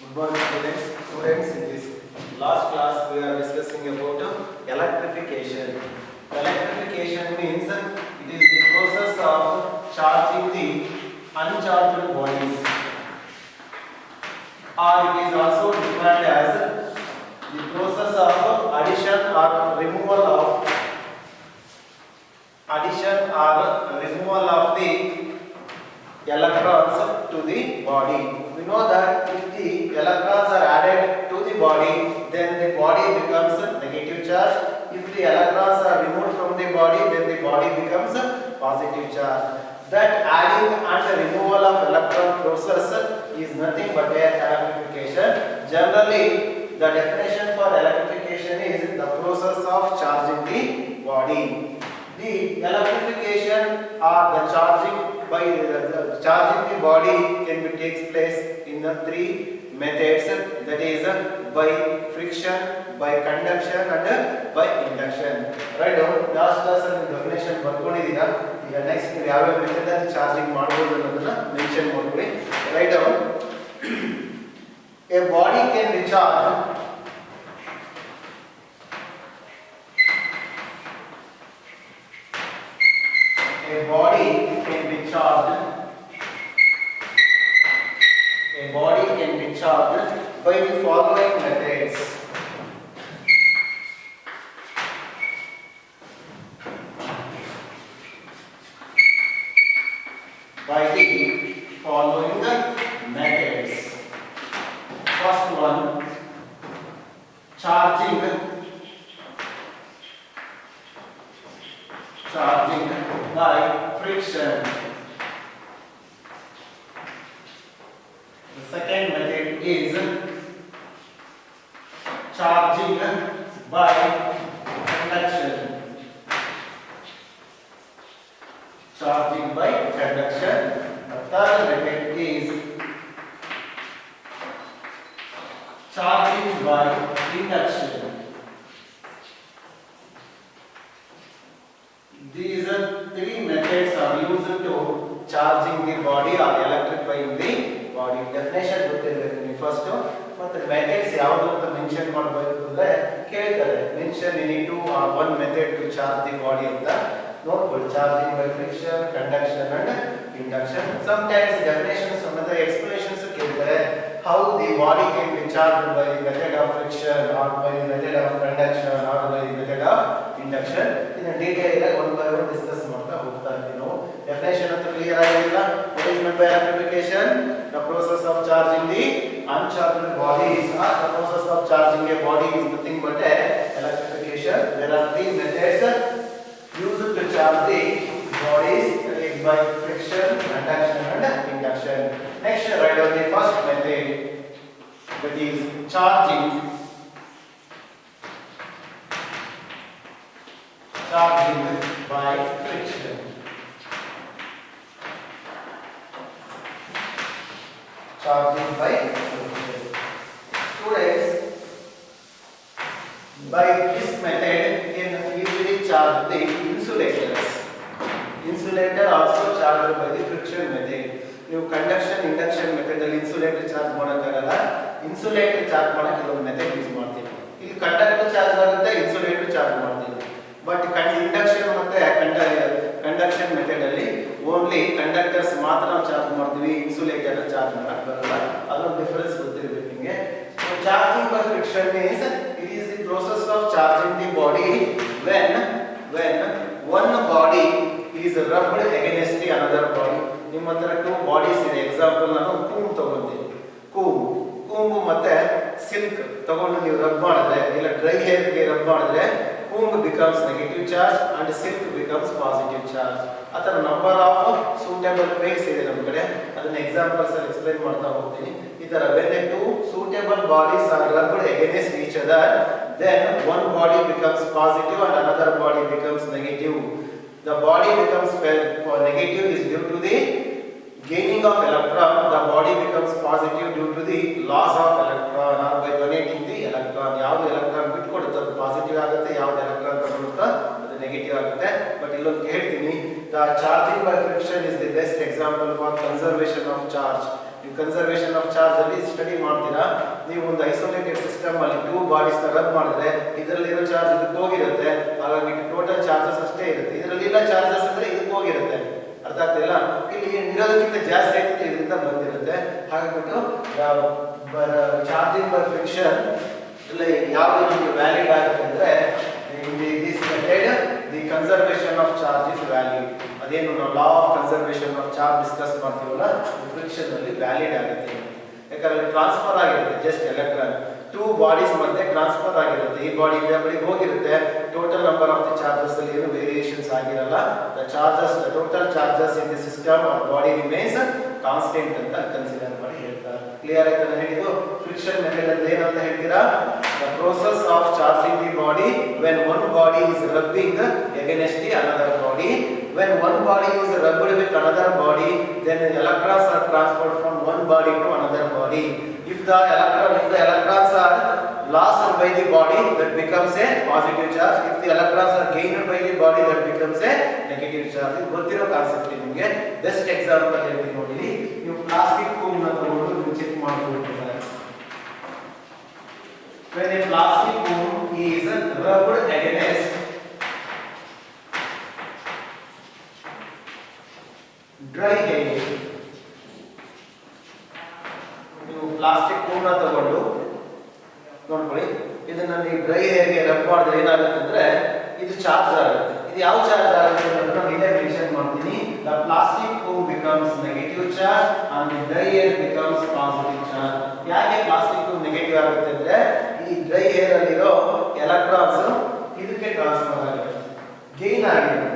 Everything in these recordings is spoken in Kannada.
Good morning students. In this last class we are discussing about electrification. Electrification means it is the process of charging the uncharged bodies, or it is also defined as the process of addition or removal of the electrons to the body. We know that if the electrons are added to the body, then the body becomes a negative charge. If the electrons are removed from the body, then the body becomes a positive charge. That adding and removal of electron process is nothing but a electrification. Generally, the definition for electrification is the process of charging the body. The electrification or the charging by the charging the body can be takes place in the three methods, that is by friction, by conduction and by induction. Right now last class ಅಲ್ಲಿ definition ಬರ್ಕೊಂಡಿದ್ದೀರಾ. ಈಗ next ನೀವು ಯಾವ ಮೆಥಡ್ ಅಲ್ಲಿ ಚಾರ್ಜಿಂಗ್ ಮಾಡಬಹುದು ಅನ್ನೋದನ್ನ ಮೆನ್ಷನ್ ಮಾಡ್ಕೊಳ್ಳಿ. Right now a body can be charged by the following methods. By the following methods. First one, charging by friction. The second method is charging by conduction. Charging by conduction. The third method is charging by induction. These three methods are used to charging the body or electrifying the body. Definition ಗೊತ್ತಿರಬೇಕು ನೀವು ಫಸ್ಟ್. ಮತ್ತೆ ಮೆಥಡ್ಸ್ ಯಾವುದು ಅಂತ ಮೆನ್ಷನ್ ಮಾಡಬೇಕು ಅಂದ್ರೆ ಕೇಳ್ತಾರೆ, mention any two or one method to charge the body ಅಂತ ನೋಡ್ಕೊಳ್ಳಿ. Charging by friction, conduction and induction. Sometimes definitions ಮತ್ತೆ ಎಕ್ಸ್ಪ್ಲನೇಷನ್ಸ್ ಕೇಳ್ತಾರೆ. How the body can be charged by the method of friction or by the method of conduction or by the method of induction. In detail one by one discuss ಮಾಡ್ತಾ ಹೋಗ್ತಾ ಇದ್ದೀವಿ ನಾವು. ಡೆಫಿನೇಷನ್ ಅಂತ ಕ್ಲಿಯರ್ ಆಗಿಲ್ಲ. What is meant by electrification? The process of charging the uncharged bodies, or the process of charging a body is nothing but a electrification. There are three methods used to charge the bodies, that is by friction, conduction and induction. Next, write down the first method, that is charging by friction. Charging by friction. Students, by this method can easily charge the insulators. Insulator also charged by the friction method. ನೀವು ಕಂಡಕ್ಷನ್ ಇಂಡಕ್ಷನ್ ಮೆಥಡ್ ಅಲ್ಲಿ ಇನ್ಸುಲೇಟರ್ ಚಾರ್ಜ್ ಮಾಡೋಕ್ಕಾಗಲ್ಲ. ಇನ್ಸುಲೇಟರ್ ಚಾರ್ಜ್ ಮಾಡಕ್ಕೆ ಕೆಲವೊಂದು ಮೆಥಡ್ ಯೂಸ್ ಮಾಡ್ತೀವಿ. ಇಲ್ಲಿ ಕಂಡಕ್ಟರ್ ಚಾರ್ಜ್ ಆಗುತ್ತೆ, ಇನ್ಸುಲೇಟರ್ ಚಾರ್ಜ್ ಮಾಡ್ತೀವಿ. ಬಟ್ ಇಂಡಕ್ಷನ್ ಮತ್ತೆ ಕಂಡಕ್ಷನ್ ಮೆಥಡ್ ಅಲ್ಲಿ ಓನ್ಲಿ ಕಂಡಕ್ಟರ್ಸ್ ಮಾತ್ರ ನಾವು ಚಾರ್ಜ್ ಮಾಡ್ತೀವಿ, ಇನ್ಸುಲೇಟರ್ ಚಾರ್ಜ್ ಮಾಡಕ್ಕೆ ಬರಲ್ಲ. ಅದೊಂದು ಡಿಫರೆನ್ಸ್ ಗೊತ್ತಿರಬೇಕು ನಿಮಗೆ. Charging by friction means it is the process of charging the body when one body is rubbed against the another body. ನಿಮ್ಮ ಹತ್ರ ಟೂ ಬಾಡೀಸ್ ಇದೆ. ಎಕ್ಸಾಂಪಲ್ ನಾನು ಕೂಮ್ ತಗೊಂತೀನಿ. ಕೂಂಬು ಮತ್ತೆ ಸಿಲ್ಕ್ ತಗೊಂಡು ನೀವು ರಬ್ ಮಾಡಿದ್ರೆ, ಇಲ್ಲ ಡ್ರೈ ಹೇರ್ಗೆ ರಬ್ ಮಾಡಿದ್ರೆ ಕೂಂಬ್ becomes negative charge and silk becomes positive charge. ಆ ಥರ ನಂಬರ್ ಆಫ್ ಸೂಟೇಬಲ್ ಪೇರ್ಸ್ ಇದೆ ನಮ್ಮ ಕಡೆ. ಅದನ್ನ ಎಕ್ಸಾಂಪಲ್ಸ್ ಅಲ್ಲಿ ಎಕ್ಸ್ಪ್ಲೈನ್ ಮಾಡ್ತಾ ಹೋಗ್ತೀನಿ. ಈ ತರ when two suitable bodies are rubbed against each other, then one body becomes positive and another body becomes negative. The body becomes negative is due to the gaining of electron. The body becomes positive due to the loss of electron or by donating the electron. ಯಾವುದು ಎಲೆಕ್ಟ್ರಾನ್ ಬಿಟ್ಕೊಡುತ್ತೆ ಅದು ಪಾಸಿಟಿವ್ ಆಗುತ್ತೆ, ಯಾವುದು ಎಲೆಕ್ಟ್ರಾನ್ ತಗೊಳುತ್ತೋ ಅದು ನೆಗೆಟಿವ್ ಆಗುತ್ತೆ. ಬಟ್ ಇಲ್ಲೊಂದು ಹೇಳ್ತೀನಿ, the charging by friction is the best example for conservation of charge. ನೀವು ಕನ್ಸರ್ವೇಷನ್ ಆಫ್ ಚಾರ್ಜ್ ಅಲ್ಲಿ ಸ್ಟಡಿ ಮಾಡ್ತೀರಾ, ನೀವು ಒಂದು ಐಸೋಲೇಟೆಡ್ ಸಿಸ್ಟಮ್ ಅಲ್ಲಿ ಟೂ ಬಾಡೀಸ್ ನ ರಬ್ ಮಾಡಿದ್ರೆ ಇದರಲ್ಲಿರೋ ಚಾರ್ಜ್ ಇದಕ್ಕೆ ಹೋಗಿರುತ್ತೆ, ಹಾಗಾಗಿ ಟೋಟಲ್ ಚಾರ್ಜಸ್ ಅಷ್ಟೇ ಇರುತ್ತೆ. ಇದರಲ್ಲಿ ಇಲ್ಲ ಚಾರ್ಜಸ್ ಅಂದ್ರೆ ಇದಕ್ಕೆ ಹೋಗಿರುತ್ತೆ. ಅರ್ಥ ಆಗ್ತಿಲ್ಲ? ಇಲ್ಲಿ ಇರೋದಕ್ಕಿಂತ ಜಾಸ್ತಿ ಆಯ್ತು ಇದರಿಂದ ಬಂದಿರುತ್ತೆ. ಹಾಗಾಗ್ಬಿಟ್ಟು ಚಾರ್ಜಿಂಗ್ ಬೈ ಫ್ರಿಕ್ಷನ್ ಯಾವುದು ನಿಮಗೆ ವ್ಯಾಲಿಡ್ ಆಗುತ್ತೆ ಅಂದ್ರೆ this method the conservation of charge is valid. ಅದೇನು ನಾವು law of conservation of charge discuss ಮಾಡ್ತೀವಲ್ಲ, ಫ್ರಿಕ್ಷನ್ ಅಲ್ಲಿ ವ್ಯಾಲಿಡ್ ಆಗುತ್ತೆ. ಯಾಕಂದ್ರೆ ಟ್ರಾನ್ಸ್ಫರ್ ಆಗಿರುತ್ತೆ ಜಸ್ಟ್ ಎಲೆಕ್ಟ್ರಾನ್ ಟೂ ಬಾಡೀಸ್ ಮಧ್ಯೆ ಟ್ರಾನ್ಸ್ಫರ್ ಆಗಿರುತ್ತೆ. ಈ ಬಾಡಿ ಬಳಿಗೆ ಹೋಗಿರುತ್ತೆ, total number of the charges ಅಲ್ಲಿ ಏನು ವೇರಿಯೇಷನ್ಸ್ ಆಗಿರಲ್ಲ. The total charges in the system of body remains constant ಅಂತ ಕನ್ಸಿಡರ್ ಮಾಡಿ ಹೇಳ್ತಾರೆ. ಕ್ಲಿಯರ್ ಆಯ್ತಾ ನಾನು ಹೇಳಿದ್ದು? ಫ್ರಿಕ್ಷನ್ ಮೆಥಡ್ ಅಂದ್ರೆ ಏನಂತ ಹೇಳ್ತೀರಾ? The process of charging the body when one body is rubbing against the another body. When one body is rubbed with another body, then the electrons are transferred from one body to another body. If the electrons are lost by the body, that becomes a positive charge. If the electrons are gained by the body, that becomes a negative charge. ಇದು ಗೊತ್ತಿರೋ ಕಾನ್ಸೆಪ್ಟ್ ನಿಮಗೆ. ಬೆಸ್ಟ್ ಎಕ್ಸಾಂಪಲ್ ಹೇಳ್ತೀನಿ ನೋಡಿ. ನೀವು ಪ್ಲಾಸ್ಟಿಕ್ ಕೂಮ್ ನ ತಗೊಂಡು ನೀವು ಚೆಕ್ ಮಾಡ್ಕೊಳ್ತೀರಾ. When a plastic comb is rubbed against dry hair, ನೀವು ಪ್ಲಾಸ್ಟಿಕ್ ಕೂಮ್ನ ತಗೊಂಡು ನೋಡ್ಕೊಳ್ಳಿ, ಇದನ್ನ ನೀವು ಡ್ರೈ ಹೇರ್ಗೆ ರಬ್ ಮಾಡಿದ್ರೆ ಏನಾಗುತ್ತೆ ಅಂದ್ರೆ ಇದು ಚಾರ್ಜ್ ಆಗುತ್ತೆ. ಇದು ಯಾವ ಚಾರ್ಜ್ ಆಗುತ್ತೆ ಅಂತ ನಾನು ಇಲ್ಲೇ ಮೆನ್ಷನ್ ಮಾಡ್ತೀನಿ. The plastic ಕೂಮ್ becomes negative charge and the dry hair becomes positive charge. ಯಾಕೆ ಪ್ಲಾಸ್ಟಿಕ್ ಕೂಮ್ ನೆಗೆಟಿವ್ ಆಗುತ್ತೆ ಅಂದ್ರೆ ಈ ಡ್ರೈ ಹೇರ್ ಅಲ್ಲಿರೋ ಎಲೆಕ್ಟ್ರಾನ್ಸ್ ಇದಕ್ಕೆ ಟ್ರಾನ್ಸ್ಫರ್ ಆಗುತ್ತೆ, gain ಆಗಿದೆ.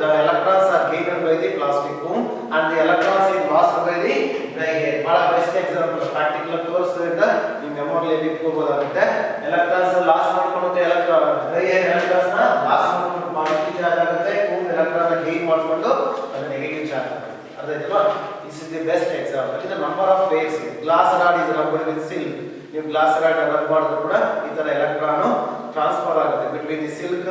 The electrons are gained by the plastic comb and the electrons is lost by the dry hair. ಬಹಳ ಬೆಸ್ಟ್ ಎಕ್ಸಾಂಪಲ್ ಪ್ರಾಕ್ಟಿಕಲ್ ಕೋರ್ಸ್ ಇಂದ ನೀವು ಮೆಮೊರಿಯಲ್ಲಿ ಇಟ್ಕೋಬಹುದಾಗುತ್ತೆ. ಎಲೆಕ್ಟ್ರಾನ್ಸ್ ಲಾಸ್ ಮಾಡ್ಕೊಳ್ಳುತ್ತೆ, ಡ್ರೈ ಹೇರ್ ಎಲೆಕ್ಟ್ರಾನ್ಸ್ ನ ಲಾಸ್ ಮಾಡ್ಕೊಂಡು ಪಾಸಿಟಿವ್ ಚಾರ್ಜ್ ಆಗುತ್ತೆ, ಕೂಮ್ ಎಲೆಕ್ಟ್ರಾನ್ ನ ಗೇನ್ ಮಾಡ್ಕೊಂಡು ಅದು ನೆಗೆಟಿವ್ ಚಾರ್ಜ್ ಆಗುತ್ತೆ. ಅರ್ಥ ಆಯ್ತಲ್ವಾ? This is the best example. ಇದು number of waves. Glass rod is rubbed with silk. ನೀವು ಗ್ಲಾಸ್ ರಾಡ್ ರಬ್ ಮಾಡಿದ್ರು ಕೂಡ ಈ ತರ ಎಲೆಕ್ಟ್ರಾನ್ ಟ್ರಾನ್ಸ್ಫರ್ ಆಗುತ್ತೆ between the silk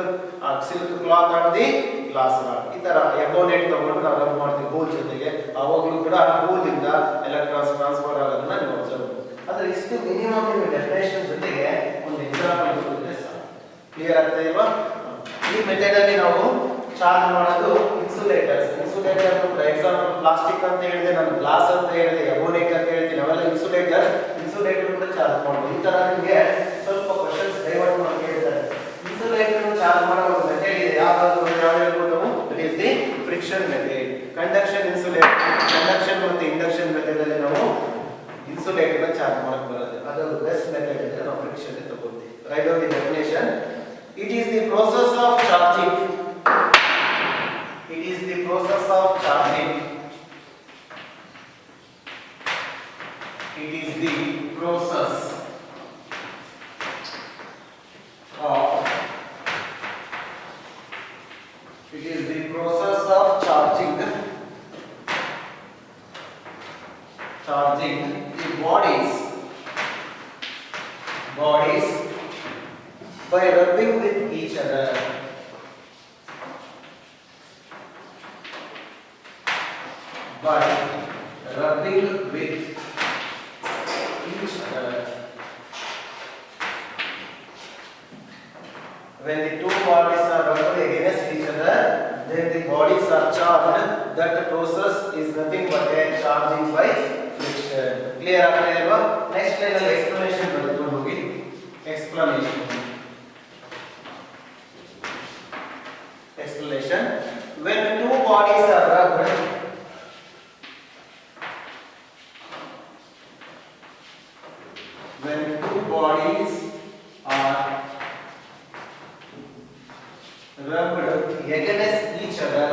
cloth and the glass rod. ಈ ತರ ಎಬೋನೇಟ್ ತಗೊಂಡು ನಾವು ರಬ್ ಮಾಡ್ತೀವಿ ಹೂಲ್ ಜೊತೆಗೆ, ಅವಾಗಲೂ ಕೂಡ ಹೂಲ್ ಇಂದ ಎಲೆಕ್ಟ್ರಾನ್ಸ್ ಟ್ರಾನ್ಸ್ಫರ್ ಆಗೋದನ್ನ ನೀವು ಅಬ್ಸರ್ವ್ ಮಾಡಿ. ಅಂದ್ರೆ ಇಷ್ಟು ಮಿನಿಮಮ್ ನಿಮ್ಮ ಡೆಫಿನೇಷನ್ ಜೊತೆಗೆ ಒಂದು ಎಕ್ಸಾಂಪಲ್ ಕೊಟ್ಟಿದ್ರೆ ಸಾಕು. ಕ್ಲಿಯರ್ ಆಗ್ತಾ ಇಲ್ವಾ? ಈ ಮೆಥಡ್ ಅಲ್ಲಿ ನಾವು ಚಾರ್ಜ್ ಮಾಡೋದು ಇನ್ಸುಲೇಟರ್ಸ್. ಇನ್ಸುಲೇಟರ್ ಎಕ್ಸಾಂಪಲ್ ಪ್ಲಾಸ್ಟಿಕ್ ಅಂತ ಹೇಳಿದೆ, ನಾನು ಗ್ಲಾಸ್ ಅಂತ ಹೇಳಿದೆ, ಎಬೋನೇಟ್ ಅಂತ ಹೇಳ್ತೀನಿ, ಅವೆಲ್ಲ ಇನ್ಸುಲೇಟರ್ ಕೂಡ ಚಾರ್ಜ್ ಮಾಡಬಹುದು. ಈ ತರ ನಿಮಗೆ ಸ್ವಲ್ಪ ಕ್ವೆಶ್ಚನ್ಸ್ ಡೈವರ್ಟ್ ಮಾಡಿ ಕೇಳ್ತಾರೆ. ಇನ್ಸುಲೇಟರ್ ಚಾರ್ಜ್ ಮಾಡೋ ಒಂದು ಮೆಥಡ್ ಇದೆ, ಯಾವುದು ಹೇಳ್ಬೋದು ನಾವು? It is the friction method. Conduction insulator, conduction ಮತ್ತು ಇಂಡಕ್ಷನ್ ಮೆಥಡ್ ಅಲ್ಲಿ ನಾವು ಇನ್ಸುಲೇಟರ್ ಚಾರ್ಜ್ ಮಾಡಕ್ ಬರುತ್ತೆ. ಅದು ಬೆಸ್ಟ್ ಮೆಥಡ್ ಇದೆ, ನಾವು ಫ್ರಿಕ್ಷನ್ ತಗೊಳ್ತೀವಿ. Write down the definition. It is the process of charging. It is the process of charging. It is the process of. It is the process of charging. Charging the bodies by rubbing with each other. By rubbing with each other. When the two bodies are rubbed against each other, then the bodies are charged. That process is nothing but a charging by friction. Clear ಆಗ್ತಿದೆಯಲ್ವಾ? ನೆಕ್ಸ್ಟ್ ಲೈನ್ ಅಲ್ಲಿ ಎಕ್ಸ್ಪ್ಲನೇಷನ್ ಬರೆದುಕೊಂಡು ಹೋಗಿ. Explanation. When two bodies are rubbed, when two bodies are rubbed against each other,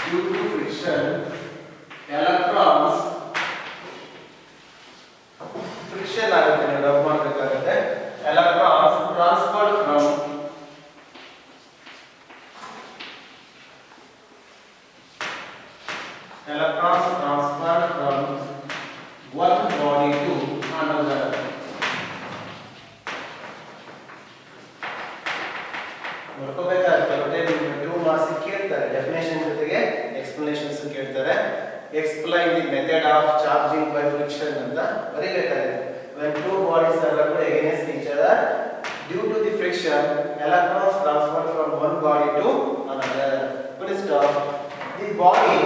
due to friction, electrons friction ಆಗುತ್ತೆ, ನೀವು ರಬ್ ಮಾಡಬೇಕಾಗುತ್ತೆ. electrons transferred from transfer explain the method of charging by friction ಅಂತ ಬರೀಬೇಕಾಗಿದೆ. When two bodies are rubbed against each other, due to the friction, electrons transfer from one body to another. Full stop. The body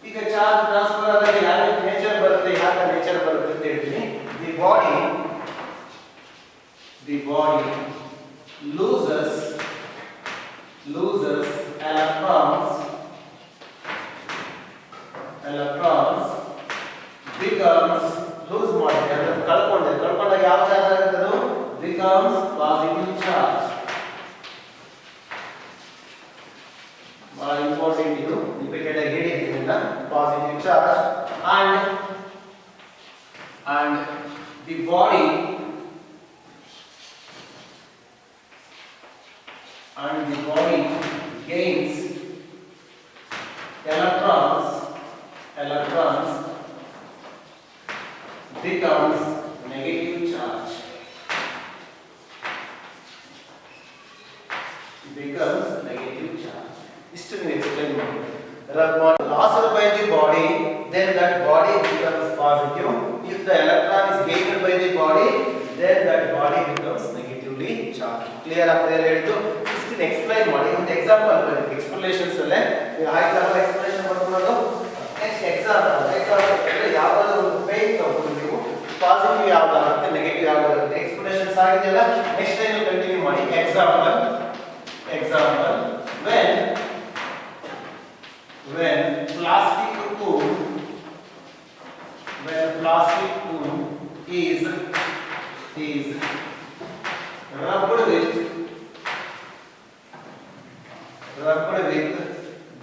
ಈಗ ಚಾರ್ಜ್ ಟ್ರಾನ್ಸ್ಫರ್ ಆದಾಗ ಯಾವ ನೇಚರ್ ಬರುತ್ತೆ, ಯಾವ ನೇಚರ್ ಬರುತ್ತೆ ಅಂತ ಹೇಳ್ತೀನಿ. The body loses electrons becomes lose ಮಾಡಿದೆ ಅಂದ್ರೆ ಕಳ್ಕೊಂಡಾಗ ಯಾವ ಚಾರ್ಜ್ ಆಗುತ್ತೆ, ಅದು becomes positive charge. ಬಹಳ ಇಂಪಾರ್ಟೆಂಟ್ ಇದು, ರಿಪೀಟೆಡ್ ಆಗಿ ಹೇಳಿದ್ರಿಂದ positive charge and the body gains electrons becomes negative charge. Istu you explain more. Lost by the body, then that body becomes positive. If the electron is gained by the body, then that body becomes negatively charged. Clear after ಹೇಳಿದ್ದು. ಇಷ್ಟು explain ಮಾಡಿ ಒಂದು ಎಕ್ಸಾಂಪಲ್ ಬರುತ್ತೆ. ಎಕ್ಸ್ಪ್ಲನೇಷನ್ಸ್ ಅಲ್ಲೇ ಆಯ್ತು ಅಲ್ಲ, ಎಕ್ಸ್ಪ್ಲನೇಷನ್ ಮಾಡ್ಕೊಳ್ಳೋದು. ನೆಕ್ಸ್ಟ್ ಎಕ್ಸಾಂಪಲ್ ಯಾವ್ದಾದ್ರು ಒಂದು ಪೇಜ್ ತಗೊಂಡು ನೀವು ಪಾಸಿಟಿವ್ ಯಾವ್ದಾಗುತ್ತೆ, ನೆಗೆಟಿವ್ ಯಾವ್ದಾಗುತ್ತೆ ಎಕ್ಸ್ಪ್ಲನೇಷನ್ಸ್ ಆಗಿದೆಯಲ್ಲ, ನೆಕ್ಸ್ಟ್ ಟೈಮ್ ಕಂಟಿನ್ಯೂ ಮಾಡಿ. Example when plastic spoon is rubbed with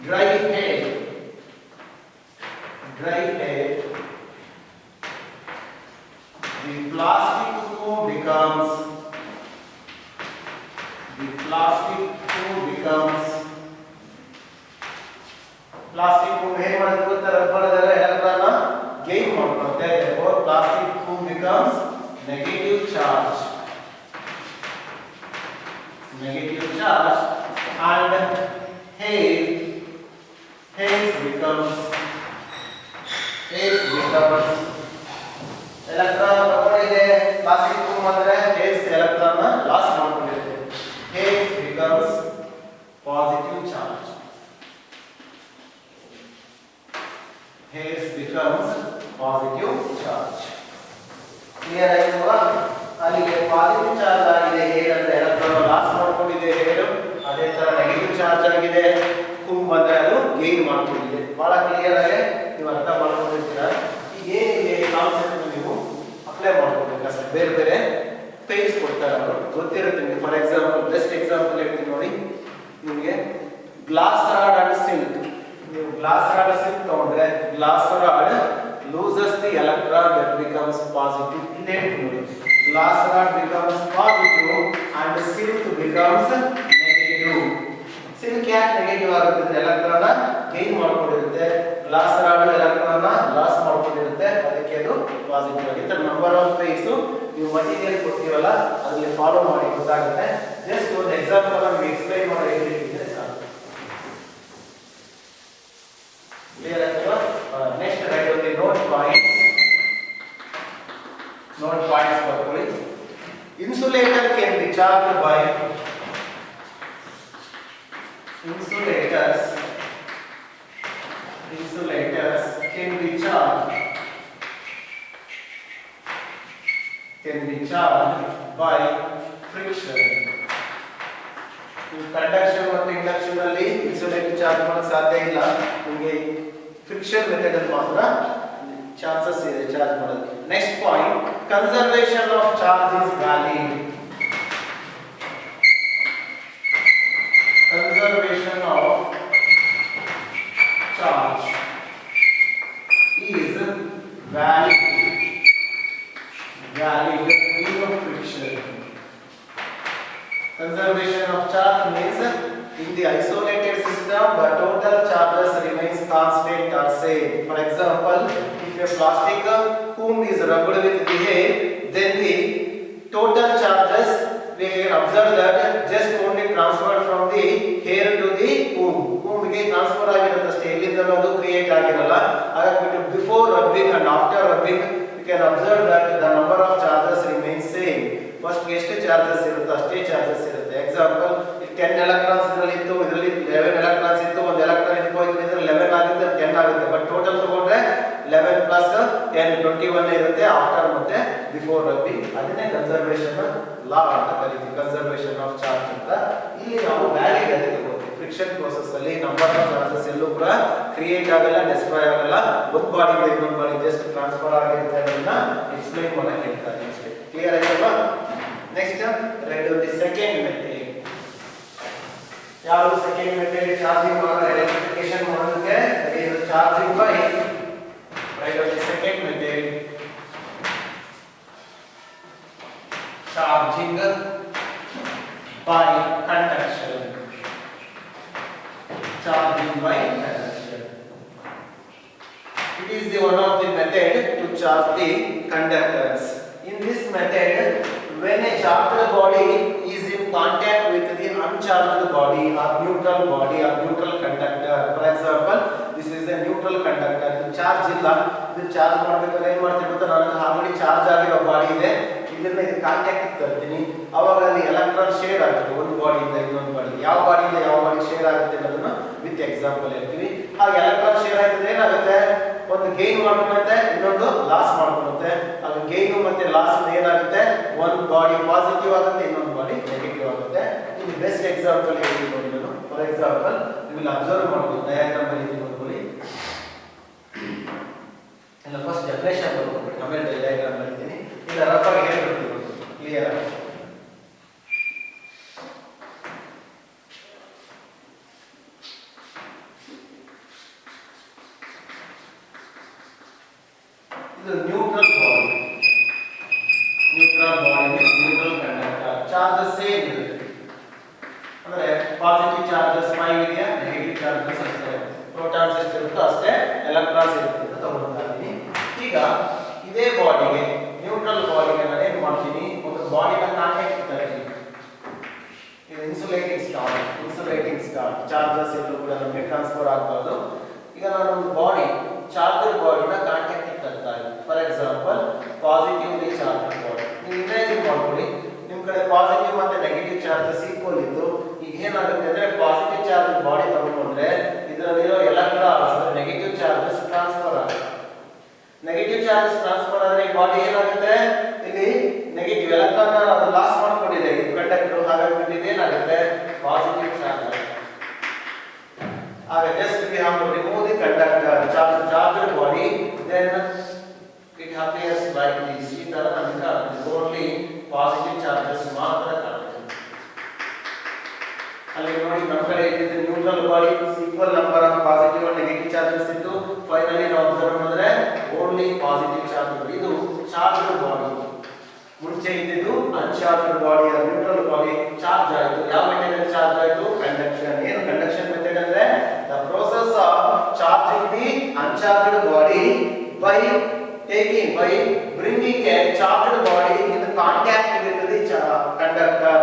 dry air, the plastic spoon becomes plastic spoon ಏನು ಮಾಡುತ್ತೆ ಗೊತ್ತಾ, ರಬ್ಬರ್ ಅದರ ಎಲೆಕ್ಟ್ರಾನ್ ಗೇನ್ ಮಾಡುತ್ತೆ. therefore plastic spoon becomes negative charge and haze becomes electron ತಗೊಂಡಿದೆ ಪ್ಲಾಸ್ಟಿಕ್ ಸ್ಪೂನ್ ಅಂದ್ರೆ ಹೇಸ್ ಎಲೆಕ್ಟ್ರಾನ್ ಲಾಸ್ ಮಾಡ್ಕೊಂಡಿದೆ. haze becomes positive charge. Clear ಆಯ್ತಲ್ವಾ? ಅಲ್ಲಿಗೆ ಪಾಸಿಟಿವ್ ಚಾರ್ಜ್ ಆಗಿದೆ ಹೇರ್ ಅಂದ್ರೆ ಎಲೆಕ್ಟ್ರಾನ್ ಲಾಸ್ ಮಾಡ್ಕೊಂಡಿದೆ ಹೇರ್, ಅದೇ ತರ ನೆಗೆಟಿವ್ ಚಾರ್ಜ್ ಆಗಿದೆ ಕುಂಬ್ ಅಂದ್ರೆ ಅದು ಗೇನ್ ಮಾಡ್ಕೊಂಡಿದೆ. ಬಹಳ ಕ್ಲಿಯರ್ ಆಗಿ ನೀವು ಅರ್ಥ ಮಾಡ್ಕೊಂಡಿರ್ತೀರಾ. ಈಗ ಏನಿದೆ ಕಾನ್ಸೆಪ್ಟ್ ನೀವು ಅಪ್ಲೈ ಮಾಡ್ಕೊಬೇಕು ಅಷ್ಟೇ. ಬೇರೆ ಬೇರೆ ಪೇಜ್ ಕೊಡ್ತಾರೆ ಅವರು, ಗೊತ್ತಿರುತ್ತೆ ನಿಮಗೆ. ಫಾರ್ ಎಕ್ಸಾಂಪಲ್ ಬೆಸ್ಟ್ ಎಕ್ಸಾಂಪಲ್ ಹೇಳ್ತೀನಿ ನೋಡಿ ನಿಮಗೆ. Glass rod and silk. ನೀವು ಗ್ಲಾಸ್ ರಾಡ್ ಸಿಲ್ಕ್ ತಗೊಂಡ್ರೆ glass rod loses the electron that becomes positive. Glass rod becomes positive and silk becomes negative. Silk ಯಾಕೆ ನೆಗೆಟಿವ್ ಆಗುತ್ತೆ, ಎಲೆಕ್ಟ್ರಾನ್ ಗೇನ್ ಮಾಡ್ಕೊಂಡಿರುತ್ತೆ. ಗ್ಲಾಸ್ ರಾಡ್ ಎಲೆಕ್ಟ್ರಾನ್ ಲಾಸ್ ಮಾಡ್ಕೊಂಡಿರುತ್ತೆ, ಅದಕ್ಕೆ ಅದು ಪಾಸಿಟಿವ್ ಆಗುತ್ತೆ. ನಂಬರ್ ಆಫ್ ಪೇಜ್ ನೀವು ಮಟೀರಿಯಲ್ ಕೊಡ್ತೀವಲ್ಲ ಅದರಲ್ಲಿ ಫಾಲೋ ಮಾಡಿ ಗೊತ್ತಾಗುತ್ತೆ. ಜಸ್ಟ್ ಒಂದು ಎಕ್ಸಾಂಪಲ್ ಅನ್ನು ಎಕ್ಸ್ಪ್ಲೈನ್ ಮಾಡಿ ಹೇಳಿದ್ರೆ ಸಾಕು. ಕ್ಲಿಯರ್ ಆಯ್ತಲ್ವಾ? ನೆಕ್ಸ್ಟ್ ರೈಟ್ ಓದಿ ನೋಟ್ ಪಾಯಿಂಟ್ಸ್ ಬರ್ಕೊಳ್ಳಿ. Insulator can be charged by insulators can be charged by friction. Conduction ಮತ್ತು ಇಂಡಕ್ಷನ್ ಅಲ್ಲಿ ಇನ್ಸುಲೇಟರ್ ಚಾರ್ಜ್ ಮಾಡಕ್ಕೆ ಸಾಧ್ಯ ಇಲ್ಲ. ನಿಮಗೆ ಫ್ರಿಕ್ಷನ್ ಮೆಥಡ್ ಅಲ್ಲಿ ಮಾತ್ರ ಚಾನ್ಸಸ್ ಇದೆ ಚಾರ್ಜ್ ಮಾಡೋದು. Next point, conservation of charge is valid. Conservation of charge is valid in friction. Conservation of charge means in the isolated system the total charges remains constant or same. For example, if a plastic comb is rubbed with the air, then the total charges we can observe that just only transferred from the hair to the comb ಗೆ ಟ್ರಾನ್ಸ್ಫರ್ ಆಗಿರುತ್ತೆ ಅಷ್ಟೇ. ಎಲ್ಲಿಂದಲೂ ಅದು ಕ್ರಿಯೇಟ್ ಆಗಿರಲ್ಲ. ಹಾಗಾಗಿ before rubbing and after rubbing you can observe that the number of charges remain same. First ಎಷ್ಟು ಚಾರ್ಜಸ್ ಇರುತ್ತೋ ಅಷ್ಟೇ ಚಾರ್ಜಸ್ ಇರುತ್ತೆ. ಎಕ್ಸಾಂಪಲ್ 10 ಎಲೆಕ್ಟ್ರಾನ್ಸ್ ಇದರಲ್ಲಿ ಇತ್ತು, ಇದರಲ್ಲಿ 11 ಎಲೆಕ್ಟ್ರಾನ್ಸ್ ಇತ್ತು, ಒಂದು ಎಲೆಕ್ಟ್ರಾನ್ ಇದು ಹೋಯ್ತು ಅಂದ್ರೆ 11 ಆಗುತ್ತೆ, 10 ಆಗುತ್ತೆ. ಬಟ್ ಟೋಟಲ್ ತಗೊಂಡ್ರೆ 11 ಪ್ಲಸ್ 10 21 ಇರುತ್ತೆ ಆಫ್ಟರ್ ಮತ್ತೆ ಬಿಫೋರ್ ರಬ್ಬಿಂಗ್. ಅದನ್ನೇ ಕನ್ಸರ್ವೇಷನ್ ಲಾ ಅಂತ ಕರೀತೀವಿ, ಕನ್ಸರ್ವೇಷನ್ ಆಫ್ ಚಾರ್ಜ್ ಅಂತ. ಇಲ್ಲಿ ನಾವು ವ್ಯಾಲಿಡ್ ಅದೇ ತಗೋತೀವಿ. ಫ್ರಿಕ್ಷನ್ ಪ್ರೋಸೆಸ್ ಅಲ್ಲಿ ನಂಬರ್ ಆಫ್ ಚಾರ್ಜಸ್ ಎಲ್ಲೂ ಕೂಡ ಕ್ರಿಯೇಟ್ ಆಗಲ್ಲ, ಡಿಸ್ಟ್ರಾಯ್ ಆಗಲ್ಲ. ಒಂದು ಬಾಡಿಯಿಂದ ಇನ್ನೊಂದು ಬಾಡಿ ಜಸ್ಟ್ ಟ್ರಾನ್ಸ್ಫರ್ ಆಗಿರುತ್ತೆ ಅನ್ನೋದನ್ನ ಎಕ್ಸ್ಪ್ಲೈನ್ ಮಾಡಕ್ಕೆ ಹೇಳ್ತಾರೆ ಅಷ್ಟೇ. ಕ್ಲಿಯರ್ ಆಯ್ತಲ್ವಾ? Next the second method. ಯಾವುದು ಸೆಕೆಂಡ್ ಮೆಥಡ್? ಚಾರ್ಜಿಂಗ್ ಮಾಡೋದು, ಎಲೆಕ್ಟ್ರಿಫಿಕೇಶನ್ ಮಾಡೋದಕ್ಕೆ ಇದು charging by the second method, charging by conduction. Charging by conduction. It is the one of the method to charge the conductors. In this method, when a charged body is in contact with the uncharged body or neutral conductor. For example, this is a neutral conductor. ಇದು ಚಾರ್ಜ್ ಇಲ್ಲ, ಇದು ಚಾರ್ಜ್ ಮಾಡಬೇಕಾದ್ರೆ ಏನು ಮಾಡ್ತೀನಿ ಗೊತ್ತಾ, ನಾನು ಆಲ್ರೆಡಿ ಚಾರ್ಜ್ ಆಗಿರೋ ಬಾಡಿ ಇದೆ, ಇದನ್ನ ಇದು ಕಾಂಟ್ಯಾಕ್ಟ್ ತರ್ತೀನಿ. ಅವಾಗ ಅಲ್ಲಿ ಎಲೆಕ್ಟ್ರಾನ್ ಶೇರ್ ಆಗುತ್ತೆ ಒಂದು ಬಾಡಿಯಿಂದ ಇನ್ನೊಂದು ಬಾಡಿ. ಯಾವ ಬಾಡಿಯಿಂದ ಯಾವ ಬಾಡಿ ಶೇರ್ ಆಗುತ್ತೆ ಅನ್ನೋದನ್ನ ವಿತ್ ಎಕ್ಸಾಂಪಲ್ ಹೇಳ್ತೀವಿ. ಹಾಗೆ ಎಲೆಕ್ಟ್ರಾನ್ ಶೇರ್ ಆಗಿದ್ರೆ ಏನಾಗುತ್ತೆ, ಒಂದು ಗೈನ್ ಮಾಡ್ಕೊಳ್ಳುತ್ತೆ, ಇನ್ನೊಂದು ಲಾಸ್ ಮಾಡ್ಕೊಳ್ಳುತ್ತೆ. ಆಗ ಗೈನ್ ಮತ್ತೆ ಲಾಸ್ ಏನಾಗುತ್ತೆ, ಒಂದು ಬಾಡಿ ಪಾಸಿಟಿವ್ ಆಗುತ್ತೆ, ಇನ್ನೊಂದು ಬಾಡಿ ನೆಗೆಟಿವ್ ಆಗುತ್ತೆ. ಇದು ಬೆಸ್ಟ್ ಎಕ್ಸಾಂಪಲ್ ಹೇಳ್ತೀನಿ ನೋಡಿ ನಾನು. ಫಾರ್ ಎಕ್ಸಾಂಪಲ್ ನೀವು ಅಬ್ಸರ್ವ್ ಮಾಡ್ಬೋದು, ಡಯಾಗ್ರಾಮ್ ಅಲ್ಲಿ ನೋಡ್ಕೊಳ್ಳಿ. ಇಲ್ಲ ಫಸ್ಟ್ ಡೆಫಿನೇಷನ್ ಬರ್ಬೋದು, ಆಮೇಲೆ ಡಯಾಗ್ರಾಮ್ ಬರ್ತೀನಿ. ಇಲ್ಲ ರಫ್ ಆಗಿ ಹೇಳ್ಬಿಡ್ತೀವಿ, ಕ್ಲಿಯರ್ ಆಗಿ. ಇದು neutral body. Neutral body means neutral conductor. Charges same ಇರುತ್ತೆ, ಅಂದ್ರೆ ಪಾಸಿಟಿವ್ ಚಾರ್ಜಸ್ 5 ಇದೆಯಾ, ನೆಗೆಟಿವ್ ಚಾರ್ಜಸ್ ಅಷ್ಟೇ, ಪ್ರೋಟಾನ್ಸ್ ಎಷ್ಟು ಇರುತ್ತೋ ಅಷ್ಟೇ ಎಲೆಕ್ಟ್ರಾನ್ಸ್ ಇರುತ್ತೆ ಅಂತ ತಗೊಳ್ತಾ ಇದ್ದೀನಿ. ಈಗ ಇದೇ ಬಾಡಿಗೆ, ನ್ಯೂಟ್ರಲ್ ಬಾಡಿಗೆ ನಾನು ಏನು ಮಾಡ್ತೀನಿ, ಒಂದು ಬಾಡಿನ ಕಾಂಟ್ಯಾಕ್ಟ್ ತರ್ತೀನಿ. ಇದು ಇನ್ಸುಲೇಟಿಂಗ್ ಸ್ಟಾರ್ ಚಾರ್ಜಸ್ ಎಲ್ಲೂ ಕೂಡ ನಮಗೆ ಟ್ರಾನ್ಸ್ಫರ್ ಆಗಬಾರ್ದು. ಈಗ ನಾನು ಒಂದು ಬಾಡಿ ಚಾರ್ಜರ್ ಬಾಡಿನ ಕಾಂಟ್ಯಾಕ್ಟ್ ತರ್ತಾ ಇದ್ದೀನಿ. For example positively charge body. ನೀವು ಇಮೇಜಿನ್ ಮಾಡ್ಕೊಳ್ಳಿ, ನಿಮ್ಮ ಕಡೆ ಪಾಸಿಟಿವ್ ಮತ್ತೆ ನೆಗೆಟಿವ್ ಚಾರ್ಜಸ್ ಈಕ್ವಲ್ ಇದ್ದು, ಈಗ ಏನಾಗುತ್ತೆ ಅಂದ್ರೆ ಪಾಸಿಟಿವ್ ಚಾರ್ಜ್ ಬಾಡಿ ತಗೊಂಡ್ರೆ ಇದರಲ್ಲಿರೋ ಎಲೆಕ್ಟ್ರಾನ್ಸ್ ನೆಗೆಟಿವ್ ಚಾರ್ಜಸ್ ಟ್ರಾನ್ಸ್ಫರ್ ಆಗುತ್ತೆ. ನೆಗೆಟಿವ್ ಚಾರ್ಜಸ್ ಟ್ರಾನ್ಸ್ಫರ್ ಆದ್ರೆ ಈ ಬಾಡಿ ಏನಾಗುತ್ತೆ, ಇಲ್ಲಿ ನೆಗೆಟಿವ್ ಎಲೆಕ್ಟ್ರಾನ್ ಅದು ಲಾಸ್ ಮಾಡ್ಕೊಂಡಿದೆ ಈ ಕಂಡಕ್ಟರ್. ಹಾಗಾಗಿ ಇದೇನಾಗುತ್ತೆ, ಪಾಸಿಟಿವ್ ಚಾರ್ಜ್ ಆಗುತ್ತೆ. just we have to remove the conductor, charged body, then it appears like this. ಈ ತರ ನಮಗೆ only positive charges ಮಾತ್ರ ಕಾಣುತ್ತೆ. ಅಲ್ಲಿ ನೋಡಿ ನಮ್ಮ ಕಡೆ ಇದ್ದಿದ್ದು neutral body equal number of positive and negative charges ಇತ್ತು. ಫೈನಲಿ ನಾವು ಅಬ್ಸರ್ವ್ ಮಾಡಿದ್ರೆ ಓನ್ಲಿ ಪಾಸಿಟಿವ್ ಚಾರ್ಜ್. ಇದು ಚಾರ್ಜ್ಡ್ ಬಾಡಿ. ಮುಂಚೆ ಇದ್ದಿದ್ದು uncharged body, neutral body charge ಆಯಿತು. ಯಾವ ಮೆಥಡ್ ಚಾರ್ಜ್ ಆಯಿತು, ಕಂಡಕ್ಷನ್. ಏನು ಕಂಡಕ್ಷನ್ ಮೆಥಡ್ ಅಂದ್ರೆ the process of charging the uncharged body by bringing a charged body in contact with the conductor.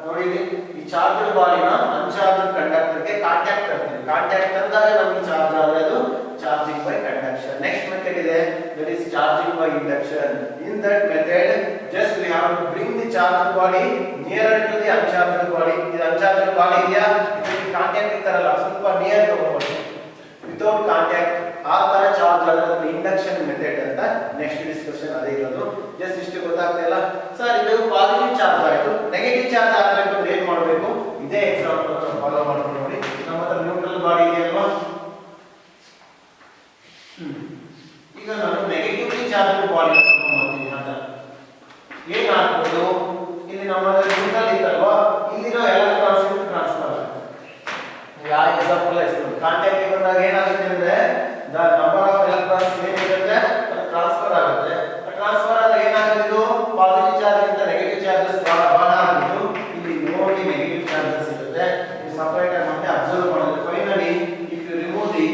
ನೋಡಿ ಈ ಚಾರ್ಜ್ಡ್ ಬಾಡಿನ ಅನ್ಚಾರ್ಜ್ಡ್ ಕಂಡಕ್ಟರ್ ಗೆ ಕಾಂಟ್ಯಾಕ್ಟ್ ಮಾಡ್ತೀವಿ. ಕಾಂಟ್ಯಾಕ್ಟ್ ಅಂದಾಗ ನಮಗೆ ಚಾರ್ಜ್ ಆದರೆ ಅದು charging by conduction. Next method ಇದೆ, that is charging by induction. In that method just we have to bring the charged body nearer to the uncharged body. ಇದು uncharged body ಇದೆಯಾ, ಇದಕ್ಕೆ ಕಾಂಟ್ಯಾಕ್ಟ್ ಇರಲ್ಲ, ಸ್ವಲ್ಪ ನಿಯರ್ ತಗೊಂಡು ವಿತೌಟ್ ಕಾಂಟ್ಯಾಕ್ಟ್ ಆ ತರ ಚಾರ್ಜ್ ಆದ್ರೆ ಇಂಡಕ್ಷನ್ ಮೆಥಡ್ ಅಂತ. ನೆಕ್ಸ್ಟ್ ಡಿಸ್ಕಷನ್ ಅದೇ ಇರೋದು. ಜಸ್ಟ್ ಇಷ್ಟು ಗೊತ್ತಾಗ್ತಾ ಇಲ್ಲ ಸರ್, ಇದು ಪಾಸಿಟಿವ್ ಚಾರ್ಜ್ ಆಯಿತು, ನೆಗೆಟಿವ್ ಚಾರ್ಜ್ ಆಗಬೇಕು ಅಂದ್ರೆ ಏನ್ ಮಾಡಬೇಕು, ಇದೇ ಎಕ್ಸಾಂಪಲ್ ಫಾಲೋ ಮಾಡ್ಕೊಂಡು ನೋಡಿ. ನಮ್ಮ ಹತ್ರ ನ್ಯೂಟ್ರಲ್ ಬಾಡಿ ಇದೆಯಲ್ವಾ, ಈಗ ನಾನು ನೆಗೆಟಿವ್ಲಿ ಚಾರ್ಜ್ ಬಾಡಿ ತಗೊಂಡ್ಬರ್ತೀನಿ ಅಂತ ಏನಾಗ್ಬೋದು, ಇಲ್ಲಿ ನಮ್ಮ ನ್ಯೂಟ್ರಲ್ ಇತ್ತಲ್ವಾ, ಇಲ್ಲಿರೋ ಎಲೆಕ್ಟ್ರಾನ್ಸ್ ಟ್ರಾನ್ಸ್ಫರ್ ಆಗುತ್ತೆ. ಯಾವ ಎಕ್ಸಾಂಪಲ್ ಇಸ್ಕೊಂಡು ಕಾಂಟ್ಯಾಕ್ಟ್ ಬಂದಾಗ ಏನಾಗುತ್ತೆ ಅಂದ್ರೆ ದ ನಂಬರ್ ಆಫ್ ಎಲೆಕ್ಟ್ರಾನ್ಸ್ ಏನಿರುತ್ತೆ ಅದು ಟ್ರಾನ್ಸ್ಫರ್ ಆಗುತ್ತೆ. ಟ್ರಾನ್ಸ್ಫರ್ ಆದಾಗ ಏನಾಗುತ್ತೆ, ಇದು ಪಾಸಿಟಿವ್ ಚಾರ್ಜ್ ಇಂದ ನೆಗೆಟಿವ್ ಚಾರ್ಜಸ್ ಬಹಳ ಆಗಿದ್ದು ಇಲ್ಲಿ ಓನ್ಲಿ ನೆಗೆಟಿವ್ ಚಾರ್ಜಸ್ ಇರುತ್ತೆ. ಇದು ಸಪರೇಟ್ ಆಗಿ ಮತ್ತೆ ಅಬ್ಸರ್ವ್ ಮಾಡೋದು. Finally if you remove the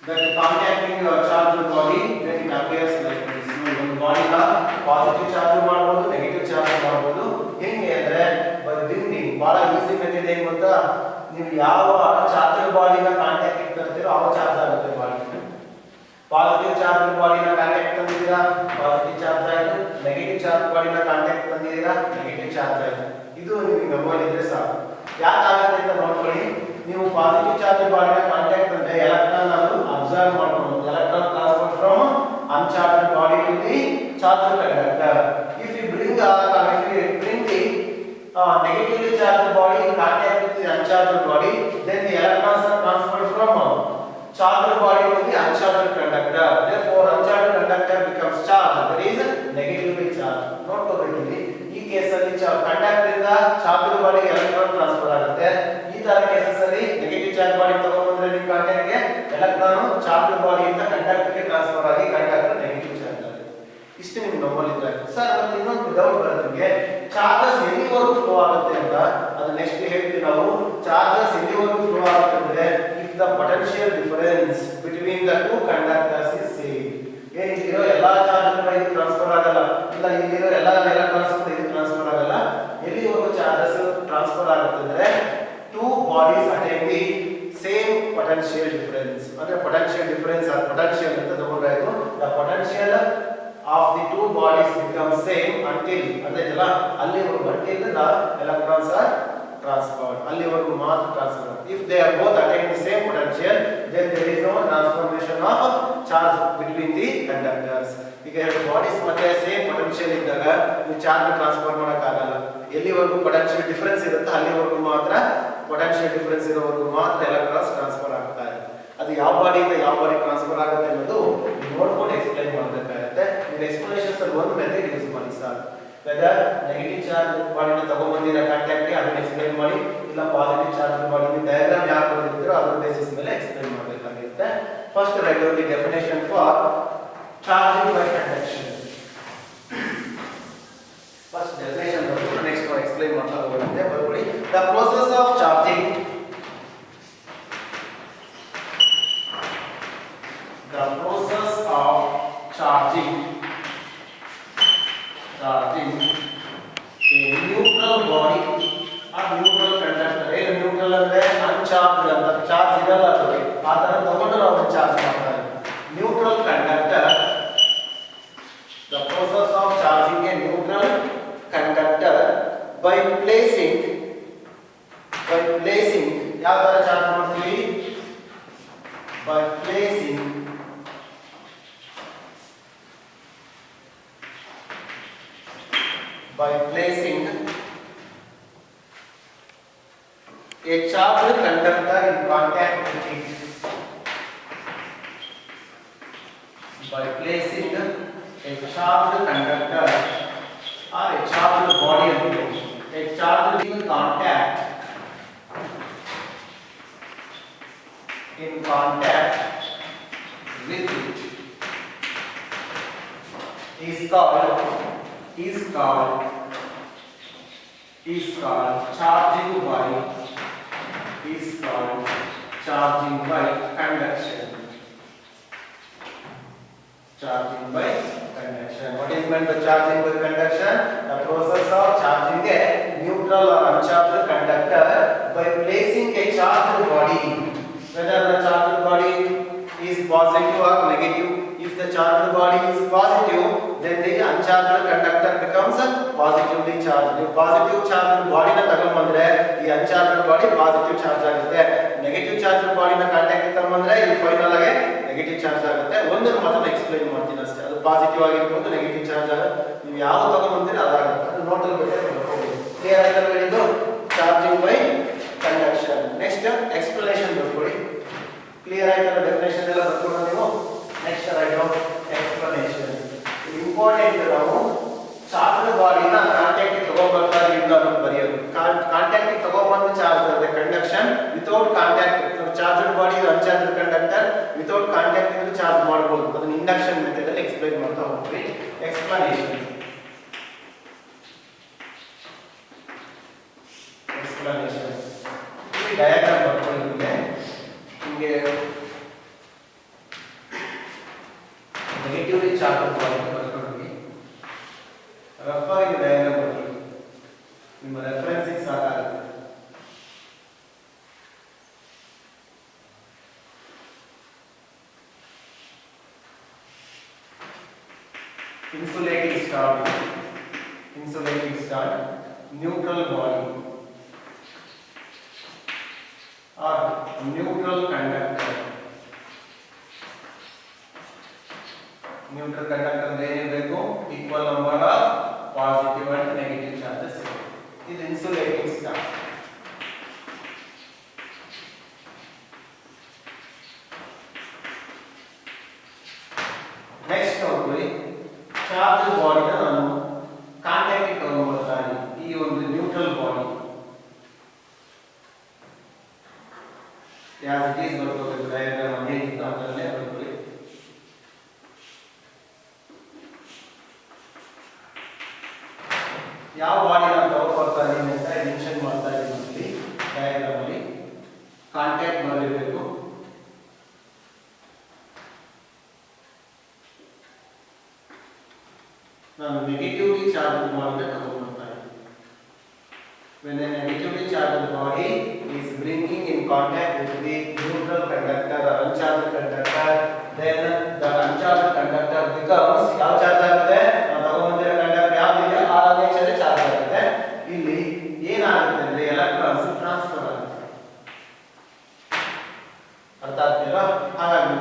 that contacting your charged body, then it appears like this. ಒಂದು ಬಾಡಿನ ಪಾಸಿಟಿವ್ ಚಾರ್ಜ್ ಮಾಡಬಹುದು, ನೆಗೆಟಿವ್ ಚಾರ್ಜ್ ಮಾಡಬಹುದು. ಹೆಂಗೆ ಅಂದ್ರೆ ಪಾಸಿಟಿವ್ ಚಾರ್ಜ್ ಬಾಡಿನ ಕಾಂಟ್ಯಾಕ್ಟ್ ತಂದಿದ್ದೀರಾ, ಪಾಸಿಟಿವ್ ಚಾರ್ಜ್ ಆಯಿತು. ನೆಗೆಟಿವ್ ಚಾರ್ಜ್ ಬಾಡಿನ ಕಾಂಟ್ಯಾಕ್ಟ್ ತಂದಿದ್ದೀರಾ, ನೆಗೆಟಿವ್ ಚಾರ್ಜ್ ಆಯಿತು. ಇದು ನಿಮಗೆ ಮೆಮೊರಿ ಇದ್ರೆ ಸಾಕು. ಯಾಕಾಗುತ್ತೆ ಅಂತ ನೋಡ್ಕೊಳ್ಳಿ. ನೀವು ಪಾಸಿಟಿವ್ ಚಾರ್ಜ್ ಬಾಡಿನ ಕಾಂಟ್ಯಾಕ್ಟ್ ಅಂದ್ರೆ ಎಲೆಕ್ಟ್ರಾನ್ ಅನ್ನು ಅಬ್ಸರ್ವ್ ಮಾಡ್ಕೊಂಡು electron transfer from uncharged body to the charged conductor. If you bring the negatively charged body in contact with the uncharged body, then the electrons are transferred from charged body to the uncharged conductor. Therefore, uncharged conductor becomes charged. That is negatively charged. Note togolli. ಈ ಕೇಸಲ್ಲಿ ಕಂಡಕ್ಟರ್ ಇಂದ ಚಾರ್ಜ್ಡ್ ಬಾಡಿಗೆ ಎಲೆಕ್ಟ್ರಾನ್ ಟ್ರಾನ್ಸ್ಫರ್ ಆಗುತ್ತೆ. ಈ ತರ ಕೇಸಸ್ ಅಲ್ಲಿ ನೆಗೆಟಿವ್ ಚಾರ್ಜ್ ಬಾಡಿ ತಗೊಂಡ್ಬಂದ್ರೆ ನಿಮ್ಮ ಕಾಂಟ್ಯಾಕ್ಟ್ ಗೆ ಎಲೆಕ್ಟ್ರಾನ್ ಚಾರ್ಜ್ಡ್ ಬಾಡಿಯಿಂದ ಕಂಡಕ್ಟರ್ ಗೆ ಟ್ರಾನ್ಸ್ಫರ್ ಆಗಿ ಕಂಡಕ್ಟರ್ ನೆಗೆಟಿವ್ ಚಾರ್ಜ್ ಆಗುತ್ತೆ. ಇಷ್ಟು ನಿಮ್ಗೆ ನಂಬರ್ ಇದ್ರೆ ಸರ್ ಮತ್ತೆ ಇನ್ನೊಂದು ಡೌಟ್ ಬರುತ್ತೆ, ಚಾರ್ಜಸ್ ಎಲ್ಲಿವರೆಗೂ ಫ್ಲೋ ಆಗುತ್ತೆ ಅಂತ. ಅದು ನೆಕ್ಸ್ಟ್ ಹೇಳ್ತೀವಿ ನಾವು. ಚಾರ್ಜಸ್ ಎಲ್ಲಿವರೆಗೂ ಫ್ಲೋ ಆಗುತ್ತೆ ಅಂದ್ರೆ if the potential difference between the two conductors is same. ಏನಿರೋ ಎಲ್ಲಾ ಚಾರ್ಜ್ ಇದು ಟ್ರಾನ್ಸ್ಫರ್ ಆಗಲ್ಲ, ಇಲ್ಲ ಇಲ್ಲಿರೋ ಎಲ್ಲಾ ಎಲೆಕ್ಟ್ರಾನ್ಸ್ ಇದು ಟ್ರಾನ್ಸ್ಫರ್ ಆಗಲ್ಲ. ಎಲ್ಲಿವರೆಗೂ ಚಾರ್ಜಸ್ ಟ್ರಾನ್ಸ್ಫರ್ ಆಗುತ್ತೆ ಅಂದ್ರೆ two bodies attain the same potential difference. ಅಂದ್ರೆ ಪೊಟೆನ್ಷಿಯಲ್ ಡಿಫರೆನ್ಸ್ ಆರ್ ಪೊಟೆನ್ಷಿಯಲ್ ಅಂತ ತಗೊಂಡ್ರಾಯ್ತು. The potential of the two bodies become same until ಅಂದ್ರೆ ಅಲ್ಲಿವರೆಗೂ until the electrons are transferred. ಅಲ್ಲಿವರೆಗೂ ಮಾತ್ರ transfer. If they are both attain the same potential, then there is no transformation of charge between the conductors. ಈಗ ಎರಡು ಬಾಡೀಸ್ ಮತ್ತೆ ಸೇಮ್ ಪೊಟೆನ್ಷಿಯಲ್ ಇದ್ದಾಗ ನೀವು ಚಾರ್ಜ್ ಟ್ರಾನ್ಸ್ಫರ್ ಮಾಡಕ್ ಆಗಲ್ಲ. ಎಲ್ಲಿವರೆಗೂ ಪೊಟೆನ್ಷಿಯಲ್ ಡಿಫರೆನ್ಸ್ ಇರುತ್ತೆ ಅಲ್ಲಿವರೆಗೂ ಮಾತ್ರ, ಪೊಟೆನ್ಷಿಯಲ್ ಡಿಫರೆನ್ಸ್ ಇರೋವರೆಗೂ ಮಾತ್ರ ಎಲೆಕ್ಟ್ರಾನ್ಸ್ ಟ್ರಾನ್ಸ್ಫರ್ ಆಗ್ತಾ ಇದೆ. ಅದು ಯಾವ ಬಾಡಿಯಿಂದ ಯಾವ ಬಾಡಿ ಟ್ರಾನ್ಸ್ಫರ್ ಆಗುತ್ತೆ ಅನ್ನೋದು ನೋಡ್ಕೊಂಡು ಎಕ್ಸ್ಪ್ಲೈನ್ ಮಾಡಬೇಕಾಗುತ್ತೆ. ನೀವು ಎಕ್ಸ್ಪ್ಲನೇಷನ್ಸ್ ಅಲ್ಲಿ ಒಂದು ಮೆಥಡ್ ಯೂಸ್ ಮಾಡಿ ಸಾಕು. ವೆದರ್ ನೆಗೆಟಿವ್ ಚಾರ್ಜ್ ಬಾಡಿನ ತಗೊಂಡ್ಬಂದಿರೋ ಕಾಂಟ್ಯಾಕ್ಟ್ ಗೆ ಅದನ್ನ ಎಕ್ಸ್ಪ್ಲೈನ್ ಮಾಡಿ, ಇಲ್ಲ ಪಾಸಿಟಿವ್ ಚಾರ್ಜ್ ಬಾಡಿ ಡಯಾಗ್ರಾಮ್ ಯಾಕೆ ಬರೆದಿರ್ತೀರೋ ಅದರ ಬೇಸಿಸ್ ಮೇಲೆ ಎಕ್ಸ್ಪ್ಲೈನ್ ಮಾಡಬೇಕಾಗಿರುತ್ತೆ. First write the definition for charging by conduction. First definition ಬರೆದು ನೆಕ್ಸ್ಟ್ ಎಕ್ಸ್ಪ್ಲೈನ್ ಮಾಡ್ತಾ ಹೋಗುತ್ತೆ. ಬರ್ಕೊಳ್ಳಿ. The process of charging, the process of charging a neutral body or neutral conductor. ಏನು ನ್ಯೂಟ್ರಲ್ ಅಂದ್ರೆ ಅನ್ಚಾರ್ಜ್ಡ್ ಅಂತ, ಚಾರ್ಜ್ ಇರಲ್ಲ ಅದಕ್ಕೆ, ಆ ತರ ತಗೊಂಡು ನಾವು ಚಾರ್ಜ್ ಮಾಡ್ತಾರೆ. Neutral conductor, the process of charging a neutral conductor by placing ಯಾವ ತರ ಚಾರ್ಜ್ ಮಾಡ್ತೀವಿ, by placing a charged conductor in contact with it. By placing a charged conductor or a charged body, a charged in contact with it is called charging by conduction. What is meant by charging by conduction? The process of charging a neutral or uncharged conductor by placing a charged body. Whether the charged body is positive or negative. If the charged body is positive, then the uncharged conductor becomes positively charged. ನೀವು ಪಾಸಿಟಿವ್ ಚಾರ್ಜ್ ಬಾಡಿನ ತಗೊಂಡ್ಬಂದ್ರೆ ಈ ಅನ್ಚಾರ್ಜ್ಡ್ ಬಾಡಿ ಪಾಸಿಟಿವ್ ಚಾರ್ಜ್ ಆಗುತ್ತೆ. ನೆಗೆಟಿವ್ ಚಾರ್ಜ್ ಬಾಡಿನ ಕಾಂಟ್ಯಾಕ್ಟ್ ತಗೊಂಡ್ಬಂದ್ರೆ ಇದು ಫೈನಲ್ ಆಗಿ ನೆಗೆಟಿವ್ ಚಾರ್ಜ್ ಆಗುತ್ತೆ. ಒಂದನ್ನು ಮಾತ್ರ ಎಕ್ಸ್ಪ್ಲೈನ್ ಮಾಡ್ತೀನಿ ಅಷ್ಟೇ. ಅದು ಪಾಸಿಟಿವ್ ಆಗಿರ್ಬೋದು, ನೆಗೆಟಿವ್ ಚಾರ್ಜ್ ಆಗುತ್ತೆ. ನೀವು ಯಾವ ತಗೊಂಡ್ಬಂದ್ರೆ ಅದಾಗುತ್ತೆ. ಅದು ನೋಟಲ್ ಬೇಕಾದ್ರೆ ಕ್ಲಿಯರ್ ಆಯ್ತಲ್ಲ ಹೇಳಿದ್ದು charging by conduction. Next explanation ಬರ್ಕೊಳ್ಳಿ. ಕ್ಲಿಯರ್ ಆಯ್ತಲ್ಲ ಡೆಫಿನೇಷನ್ ಎಲ್ಲ ಬರ್ಕೊಳ್ಳೋ ನೀವು. Next right explanation. ಇಂಪಾರ್ಟೆಂಟ್ ನಾವು ಚಾರ್ಜ್ಡ್ ಬಾಡಿನ ಕಾಂಟ್ಯಾಕ್ಟ್ ತಗೊಂಡ್ಬರ್ತಾ ಇಲ್ಲ ಅಂತ ಬರೆಯೋದು. ಕಾಂಟ್ಯಾಕ್ಟ್ ತಗೊಂಡ್ಬಂದು ಚಾರ್ಜ್ ಆಗುತ್ತೆ. Conduction without contact, charged body uncharged conductor without contact ಇಂದ ಚಾರ್ಜ್ ಮಾಡಬಹುದು. ಅದನ್ನ ಇಂಡಕ್ಷನ್ ಮೆಥಡ್ ಅಲ್ಲಿ ಎಕ್ಸ್ಪ್ಲೈನ್ ಮಾಡ್ತಾ ಹೋಗ್ತೀವಿ. ಎಕ್ಸ್ಪ್ಲನೇಷನ್ ಈ ಡಯಾಗ್ರಾಮ್ ಬರ್ಕೊಂಡಿದ್ದೆ ನಿಮಗೆ. ನೆಗೆಟಿವ್ಲಿ ಚಾರ್ಜ್ ಬಾಡಿ ಬರ್ಕೊಂಡ್ವಿ. ರಫ್ ಆಗಿ ಡಯಾಗ್ರಾಮ್ ಬರ್ಕೊಳ್ಳಿ, ನಿಮ್ಮ ರೆಫರೆನ್ಸಿಗೆ ಸಾಕಾಗುತ್ತೆ. insulating star, neutral body or neutral conductor. Neutral conductor ಏನಿರಬೇಕು equal number of positive and negative charges. ಇದು insulating star. ನೆಕ್ಸ್ಟ್ ನೋಡ್ಕೊಳ್ಳಿ, ಚಾರ್ಜ್ ಬಾಡಿನ ನಾನು ಕಾಂಟ್ಯಾಕ್ಟ್ ತಗೊಂಡ್ಬರ್ತಾನೆ. ಈ ಒಂದು neutral body as it is ಬರ್ಕೋಬೇಕು, ಡಯಾಗ್ರಾಮ್ ಹೇಗಿತ್ತು ಅದರಲ್ಲೇ ಬರ್ಕೊಳ್ಳಿ. ಯಾವ ಬಾಡಿನ ತಗೊಂಡ್ಬರ್ತಾನೆ ಅಂತ ಮೆನ್ಷನ್ ಮಾಡ್ತಾ ಇದ್ದೀನಿ ಡಯಾಗ್ರಾಮ್ ಅಲ್ಲಿ. ಕಾಂಟ್ಯಾಕ್ಟ್ ಬರಬೇಕು. ನಾನು ನೆಗೆಟಿವ್ಲಿ ಚಾರ್ಜ್ಡ್ ಬಾಡಿನ ತಗೊಂಡ್ಬರ್ತಾ ಇದ್ದೀನಿ. When a negatively charged body is bringing in contact with the neutral conductor or uncharged conductor, then the uncharged conductor becomes ಯಾವ ಚಾರ್ಜ್ ಆಗುತ್ತೆ? ನಾವು ತಗೊಂಡಿರೋ ಕಂಡಕ್ಟರ್ ಯಾವ್ದಿದೆ ಆ ನೇಚರ್ ಚಾರ್ಜ್ ಆಗುತ್ತೆ. ಇಲ್ಲಿ ಏನಾಗುತ್ತೆ ಅಂದ್ರೆ ಎಲೆಕ್ಟ್ರಾನ್ಸ್ ಟ್ರಾನ್ಸ್ಫರ್ ಆಗುತ್ತೆ. ಅರ್ಥ ಆಗ್ತಿಲ್ಲ? ಹಾಗಾಗಿ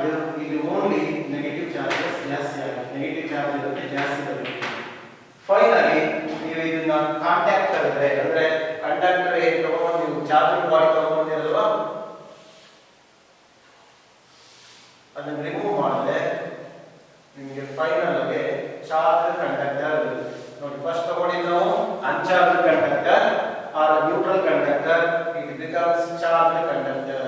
ಇಲ್ಲಿ ಓನ್ಲಿ ನೆಗೆಟಿವ್ ಚಾರ್ಜಸ್ ಜಾಸ್ತಿ ಆಗುತ್ತೆ, ನೆಗೆಟಿವ್ ಚಾರ್ಜ್ ಇರುತ್ತೆ ಜಾಸ್ತಿ ಬರುತ್ತೆ. ಫೈನಲಿ ನೀವು ಇದನ್ನ ಕಾಂಟ್ಯಾಕ್ಟ್ ಮಾಡಿದ್ರೆ ಅಂದ್ರೆ ಕಂಡಕ್ಟರ್ ಏನು ತಗೊಂಡು ನೀವು ಚಾರ್ಜ್ ಬಾಡಿ ತಗೊಂಡಿರಲ್ವಾ, ಅದನ್ನ ರಿಮೂವ್ ಮಾಡಿದ್ರೆ ನಿಮಗೆ ಫೈನಲ್ ಆಗಿ ಚಾರ್ಜ್ ಕಂಡಕ್ಟರ್ ನೋಡಿ. ಫಸ್ಟ್ ತಗೊಂಡಿದ್ದು ನಾವು uncharge conductor or neutral conductor, it becomes charge conductor.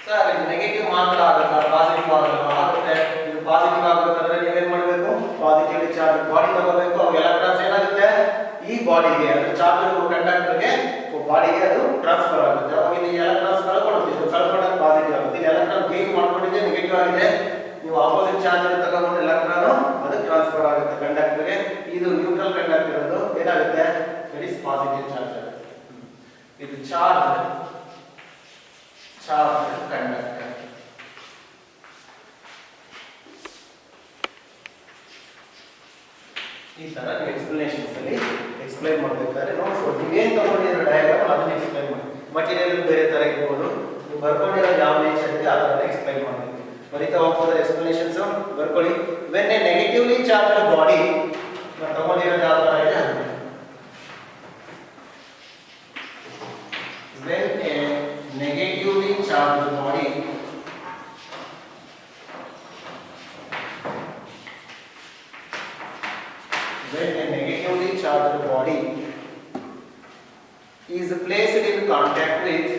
Sir ಇದು ನೆಗೆಟಿವ್ ಮಾತ್ರ ಆಗುತ್ತಾ, ಪಾಸಿಟಿವ್ ಆಗಲ್ಲ? ಆಗುತ್ತೆ. ಇದು ಪಾಸಿಟಿವ್ ಆಗಬೇಕಂದ್ರೆ ನೀವೇನ್ ಮಾಡಬೇಕು? ಪಾಸಿಟಿವ್ ಚಾರ್ಜ್ ಬಾಡಿ ತಗೋಬೇಕು. ಅವು ಎಲೆಕ್ಟ್ರಾನ್ಸ್ ಏನಾಗುತ್ತೆ ಈ ಬಾಡಿಗೆ ಅಂದ್ರೆ ಚಾರ್ಜ್ ಕಂಡಕ್ಟರ್ಗೆ ಬಾಡಿಗೆ ಅದು ಟ್ರಾನ್ಸ್ಫರ್ ಆಗುತ್ತೆ. ಅವಾಗ ಈ ಎಲೆಕ್ಟ್ರಾನ್ಸ್ ಕಳ್ಕೊಳ್ಳುತ್ತೆ, ಕಳ್ಕೊಂಡಾಗ ಪಾಸಿಟಿವ್ ಆಗುತ್ತೆ. ಈ ಎಲೆಕ್ಟ್ರಾನ್ ಗೇನ್ ಮಾಡ್ಕೊಂಡಿದೆ ನೆಗೆಟಿವ್ ಆಗಿದೆ, ನೀವು ಆಪೋಸಿಟ್ ಚಾರ್ಜ್ ತಗೊಂಡು ಎಲೆಕ್ಟ್ರಾನ್ ಅದು ಟ್ರಾನ್ಸ್ಫರ್ ಆಗುತ್ತೆ ಕಂಡಕ್ಟರ್ಗೆ. ಇದು ನ್ಯೂಟ್ರಲ್ ಕಂಡಕ್ಟರ್ ಅದು ಏನಾಗುತ್ತೆ, ಇಟ್ ಇಸ್ ಪಾಸಿಟಿವ್ ಚಾರ್ಜ್ ಆಗುತ್ತೆ. ಇದು ಚಾರ್ಜ್ ಕಂಡಕ್ಟರ್. ಈ ತರ ನೀವು ಎಕ್ಸ್ಪ್ಲನೇಷನ್ಸ್ ಅಲ್ಲಿ ಎಕ್ಸ್ಪ್ಲೈನ್ ಮಾಡಬೇಕಾದ್ರೆ ನೋಡ್ಬೋದು. ನೀವೇನು ತಗೊಂಡಿರೋ ಡಯಾಗ್ರಾಮ್ ಅದನ್ನ ಎಕ್ಸ್ಪ್ಲೈನ್ ಮಾಡಿ. ಮಟೀರಿಯಲ್ ಬೇರೆ ತರ ಇರ್ಬೋದು, ನೀವು ಬರ್ಕೊಂಡಿರೋ ಯಾವ ನೇಚರ್ ಇದೆ ಆ ತರ ಎಕ್ಸ್ಪ್ಲೈನ್ ಮಾಡಬೇಕು. ಬರೀತಾ ಹೋಗ್ಬೋದ ಎಕ್ಸ್ಪ್ಲನೇಷನ್ಸ್ ಬರ್ಕೊಳ್ಳಿ. When A negatively charged body, ನಾವು ತಗೊಂಡಿರೋದು ಯಾವ ತರ ಇದೆ ಅದು. When A negatively charged body is placed in contact with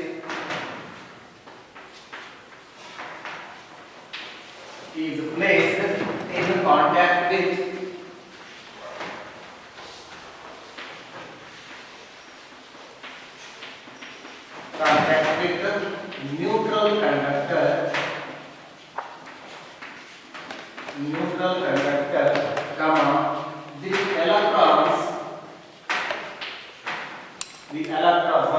neutral conductor, comma the electrons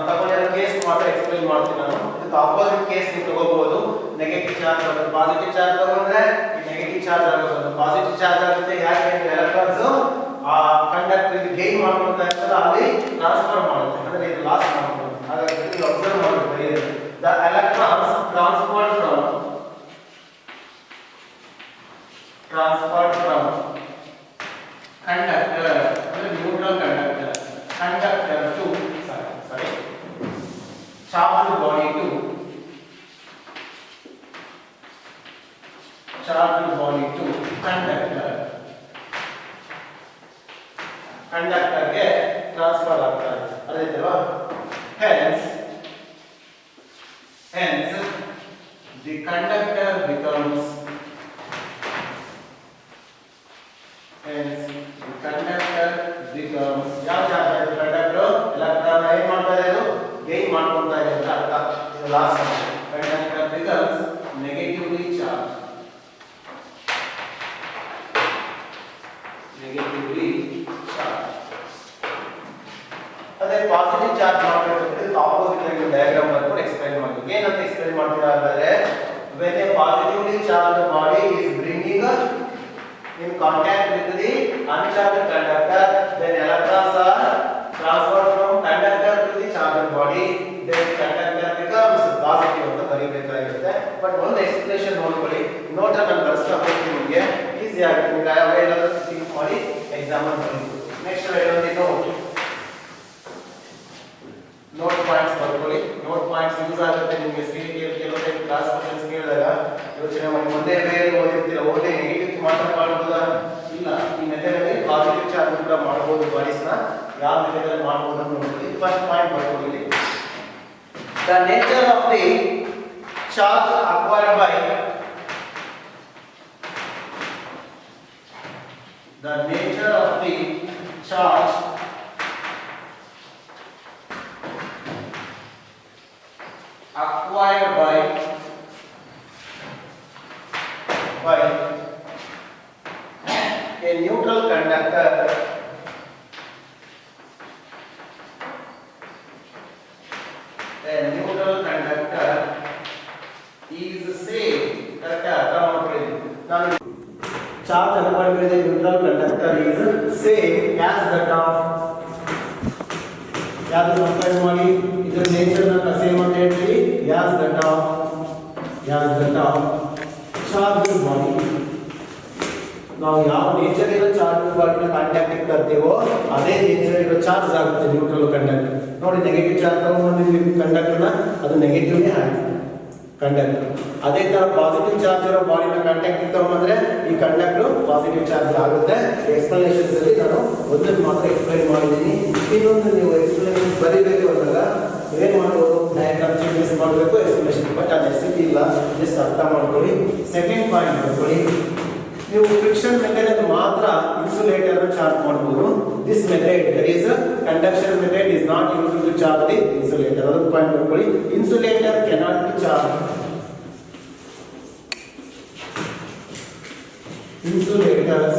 ತಗೊಂಡಿರೋ ಕೇಸ್ ಮಾತ್ರ ಎಕ್ಸ್ಪ್ಲೈನ್ ಮಾಡ್ತೀನಿ ನಾನು. ಇದಕ್ಕೆ ಆಪೋಸಿಟ್ ಕೇಸ್ ನೀವು ತಗೋಬಹುದು. ನೆಗೆಟಿವ್ ಚಾರ್ಜ್ ಆಗುತ್ತೆ, ಪಾಸಿಟಿವ್ ಚಾರ್ಜ್ ತಗೊಂಡ್ರೆ ಈ ನೆಗೆಟಿವ್ ಚಾರ್ಜ್ ಆಗುತ್ತೆ, ಪಾಸಿಟಿವ್ ಚಾರ್ಜ್ ಆಗುತ್ತೆ. ಯಾಕೆ ಅಂದ್ರೆ ಎಲೆಕ್ಟ್ರಾನ್ಸ್ ಆ ಕಂಡಕ್ಟರ್ ಗೇನ್ ಮಾಡ್ಕೊಳ್ತಾ ಇರ್ತದೆ, ಅಲ್ಲಿ ಟ್ರಾನ್ಸ್ಫರ್ ಮಾಡುತ್ತೆ, ಅಂದ್ರೆ ಇದು ಲಾಸ್ ಮಾಡ್ಕೊಳ್ಳುತ್ತೆ. ಹಾಗಾಗಿ ನೀವು ಅಬ್ಸರ್ವ್ ಮಾಡಬೇಕು. The electrons transferred from conductor ಅಂದ್ರೆ neutral conductor to charged body to ಕಂಡಕ್ಟರ್ಗೆ ಟ್ರಾನ್ಸ್ಫರ್ ಆಗ್ತಾರೆ. ಅದೇಲ್ವಾ? hence the conductor becomes ಯಾವ ಚಾರ್ಜ್ ಆಗಿದೆ ಕಂಡಕ್ಟರ್ ಎಲೆಕ್ಟ್ರಾನ್ ಏನು ಮಾಡ್ತಾ ಇದೆ, ಅದು ಗೇನ್ ಮಾಡ್ಕೊಳ್ತಾ ಇದೆ ಅಂತ ಅರ್ಥ. ಇದು last conductor becomes negatively charged. ಅದೇ ಪಾಸಿಟಿವ್ ಚಾರ್ಜ್ ಮಾಡಬೇಕಂದ್ರೆ ಆಪೋಸಿಟ್ ಆಗಿ ಡಯಾಗ್ರಾಮ್ ಬರ್ಕೊಂಡು ಎಕ್ಸ್ಪ್ಲೈನ್ ಮಾಡಿ. ಏನಂತ ಎಕ್ಸ್ಪ್ಲೈನ್ ಮಾಡ್ತೀರಾ ಅಂದ್ರೆ when a positively charged body is bringing in contact with the uncharged conductor, then electrons are transferred from conductor to the charged body, then conductor becomes positive ಅಂತ ಬರೀಬೇಕಾಗಿರುತ್ತೆ. ಬಟ್ ಒಂದು ಎಕ್ಸ್ಪ್ಲೇಷನ್ ನೋಡ್ಕೊಳ್ಳಿ, ನೋಟ್ ಅನ್ನು ಬರ್ಸ್ತಾ ಹೋಗ್ತೀನಿ, ನಿಮಗೆ ಈಸಿ ಆಗುತ್ತೆ, ನಿಮಗೆ ಅವೆಲ್ಲ ಥಿಂಕ್ ಮಾಡಿ ಎಕ್ಸಾಮ್ ಅನ್ನು ಬರೀಬೇಕು. ನೆಕ್ಸ್ಟ್ ನೋಟ್ ಪಾಯಿಂಟ್ಸ್ ಬರ್ಕೊಳ್ಳಿ. ನೋಟ್ ಪಾಯಿಂಟ್ಸ್ ಯೂಸ್ ಆಗುತ್ತೆ ನಿಮಗೆ ಸಿಟಿಯಲ್ಲಿ ಕೆಲವು ಟೈಮ್ ಕ್ಲಾಸ್ ಕ್ವಶನ್ಸ್ ಕೇಳಿದಾಗ ಯೋಚನೆ ಮಾಡಿ, ಒಂದೇ ಬೇರೆ ಓದಿರ್ತೀರ, ಒಂದೇ ನೆಗೆಟಿವ್ ಮಾತ್ರ ಮಾಡ್ಬೋದಾ? ಇಲ್ಲ, ಈ ಮೆಥಡ್ ಅಲ್ಲಿ ಪಾಸಿಟಿವ್ ಚಾರ್ಜ್ ಕೂಡ ಮಾಡಬಹುದು. ಬಾಡೀಸ್ನ ಯಾವ ಮೆಥಡ್ ಅಲ್ಲಿ ಮಾಡಬಹುದು ಅಂತ ನೋಡ್ಕೊಳ್ಳಿ. ಫಸ್ಟ್ ಪಾಯಿಂಟ್ ಬರ್ಕೊಳ್ಳಿ, the nature of the charge acquired by the nature of the charge acquired by a neutral conductor is same. Charge acquired by the neutral conductor is same as that of ಯಾವುದು ಕಂಪೇರ್ ಮಾಡಿ ಇದರ ನೇಚರ್ ನ ಸೇಮ್ ಅಂತ ಹೇಳ್ತೀವಿ, as that of charged body. ನಾವು ಯಾವ ನೇಚರ್ ಇರೋ ಚಾರ್ಜ್ ಬಾಡಿನ ಕಾಂಟ್ಯಾಕ್ಟ್ ತರ್ತೀವೋ ಅದೇ ನೇಚರ್ ಇರೋ ಚಾರ್ಜ್ ಆಗುತ್ತೆ ನ್ಯೂಟ್ರಲ್ ಕಂಡಕ್ಟರ್. ನೋಡಿ, ನೆಗೆಟಿವ್ ಚಾರ್ಜ್ ತಗೊಂಡ್ಬಂದಿದ್ದೀವಿ ಕಂಡಕ್ಟರ್ನ, ಅದು ನೆಗೆಟಿವ್ನೇ ಆಗುತ್ತೆ ಕಂಡಕ್ಟರ್. ಅದೇ ತರ ಪಾಸಿಟಿವ್ ಚಾರ್ಜ್ ಇರೋ ಬಾಡಿನ ಕಾಂಟ್ಯಾಕ್ಟ್ ತಗೊಂಡ್ಬಂದ್ರೆ ಈ ಕಂಡಕ್ಟರ್ ಪಾಸಿಟಿವ್ ಚಾರ್ಜ್ ಆಗುತ್ತೆ. ಎಕ್ಸ್ಪ್ಲನೇಷನ್ಸ್ ಅಲ್ಲಿ ನಾನು ಒಂದನ್ನು ಮಾತ್ರ ಎಕ್ಸ್ಪ್ಲೈನ್ ಮಾಡಿದ್ದೀನಿ. ಇನ್ನೊಂದು ನೀವು ಎಕ್ಸ್ಪ್ಲನೇಷನ್ ಬರೀಬೇಕು ಅಂದಾಗ ಏನ್ ಮಾಡ್ಬೋದು, ಡಯಾಗ್ರಾಮ್ ಚೇಂಜಸ್ ಮಾಡಬೇಕು, ಎಕ್ಸ್ಪ್ಲನೇಷನ್. ಬಟ್ ಅದು ರೆಸಿಪಿ ಇಲ್ಲ, ಜಸ್ಟ್ ಅರ್ಥ ಮಾಡ್ಕೊಳ್ಳಿ. ಸೆಕೆಂಡ್ ಪಾಯಿಂಟ್ ಮಾಡ್ಕೊಳ್ಳಿ, ನೀವು ಫ್ರಿಕ್ಷನ್ ಮೆಥಡ್ ಅಲ್ಲಿ ಮಾತ್ರ ಇನ್ಸುಲೇಟರ್ ಚಾರ್ಜ್ ಮಾಡಬಹುದು. This method, that is conduction method, is not used to charge the insulator. ಅದೊಂದು ಪಾಯಿಂಟ್ ಮಾಡ್ಕೊಳ್ಳಿ. Insulator cannot be charge. Insulators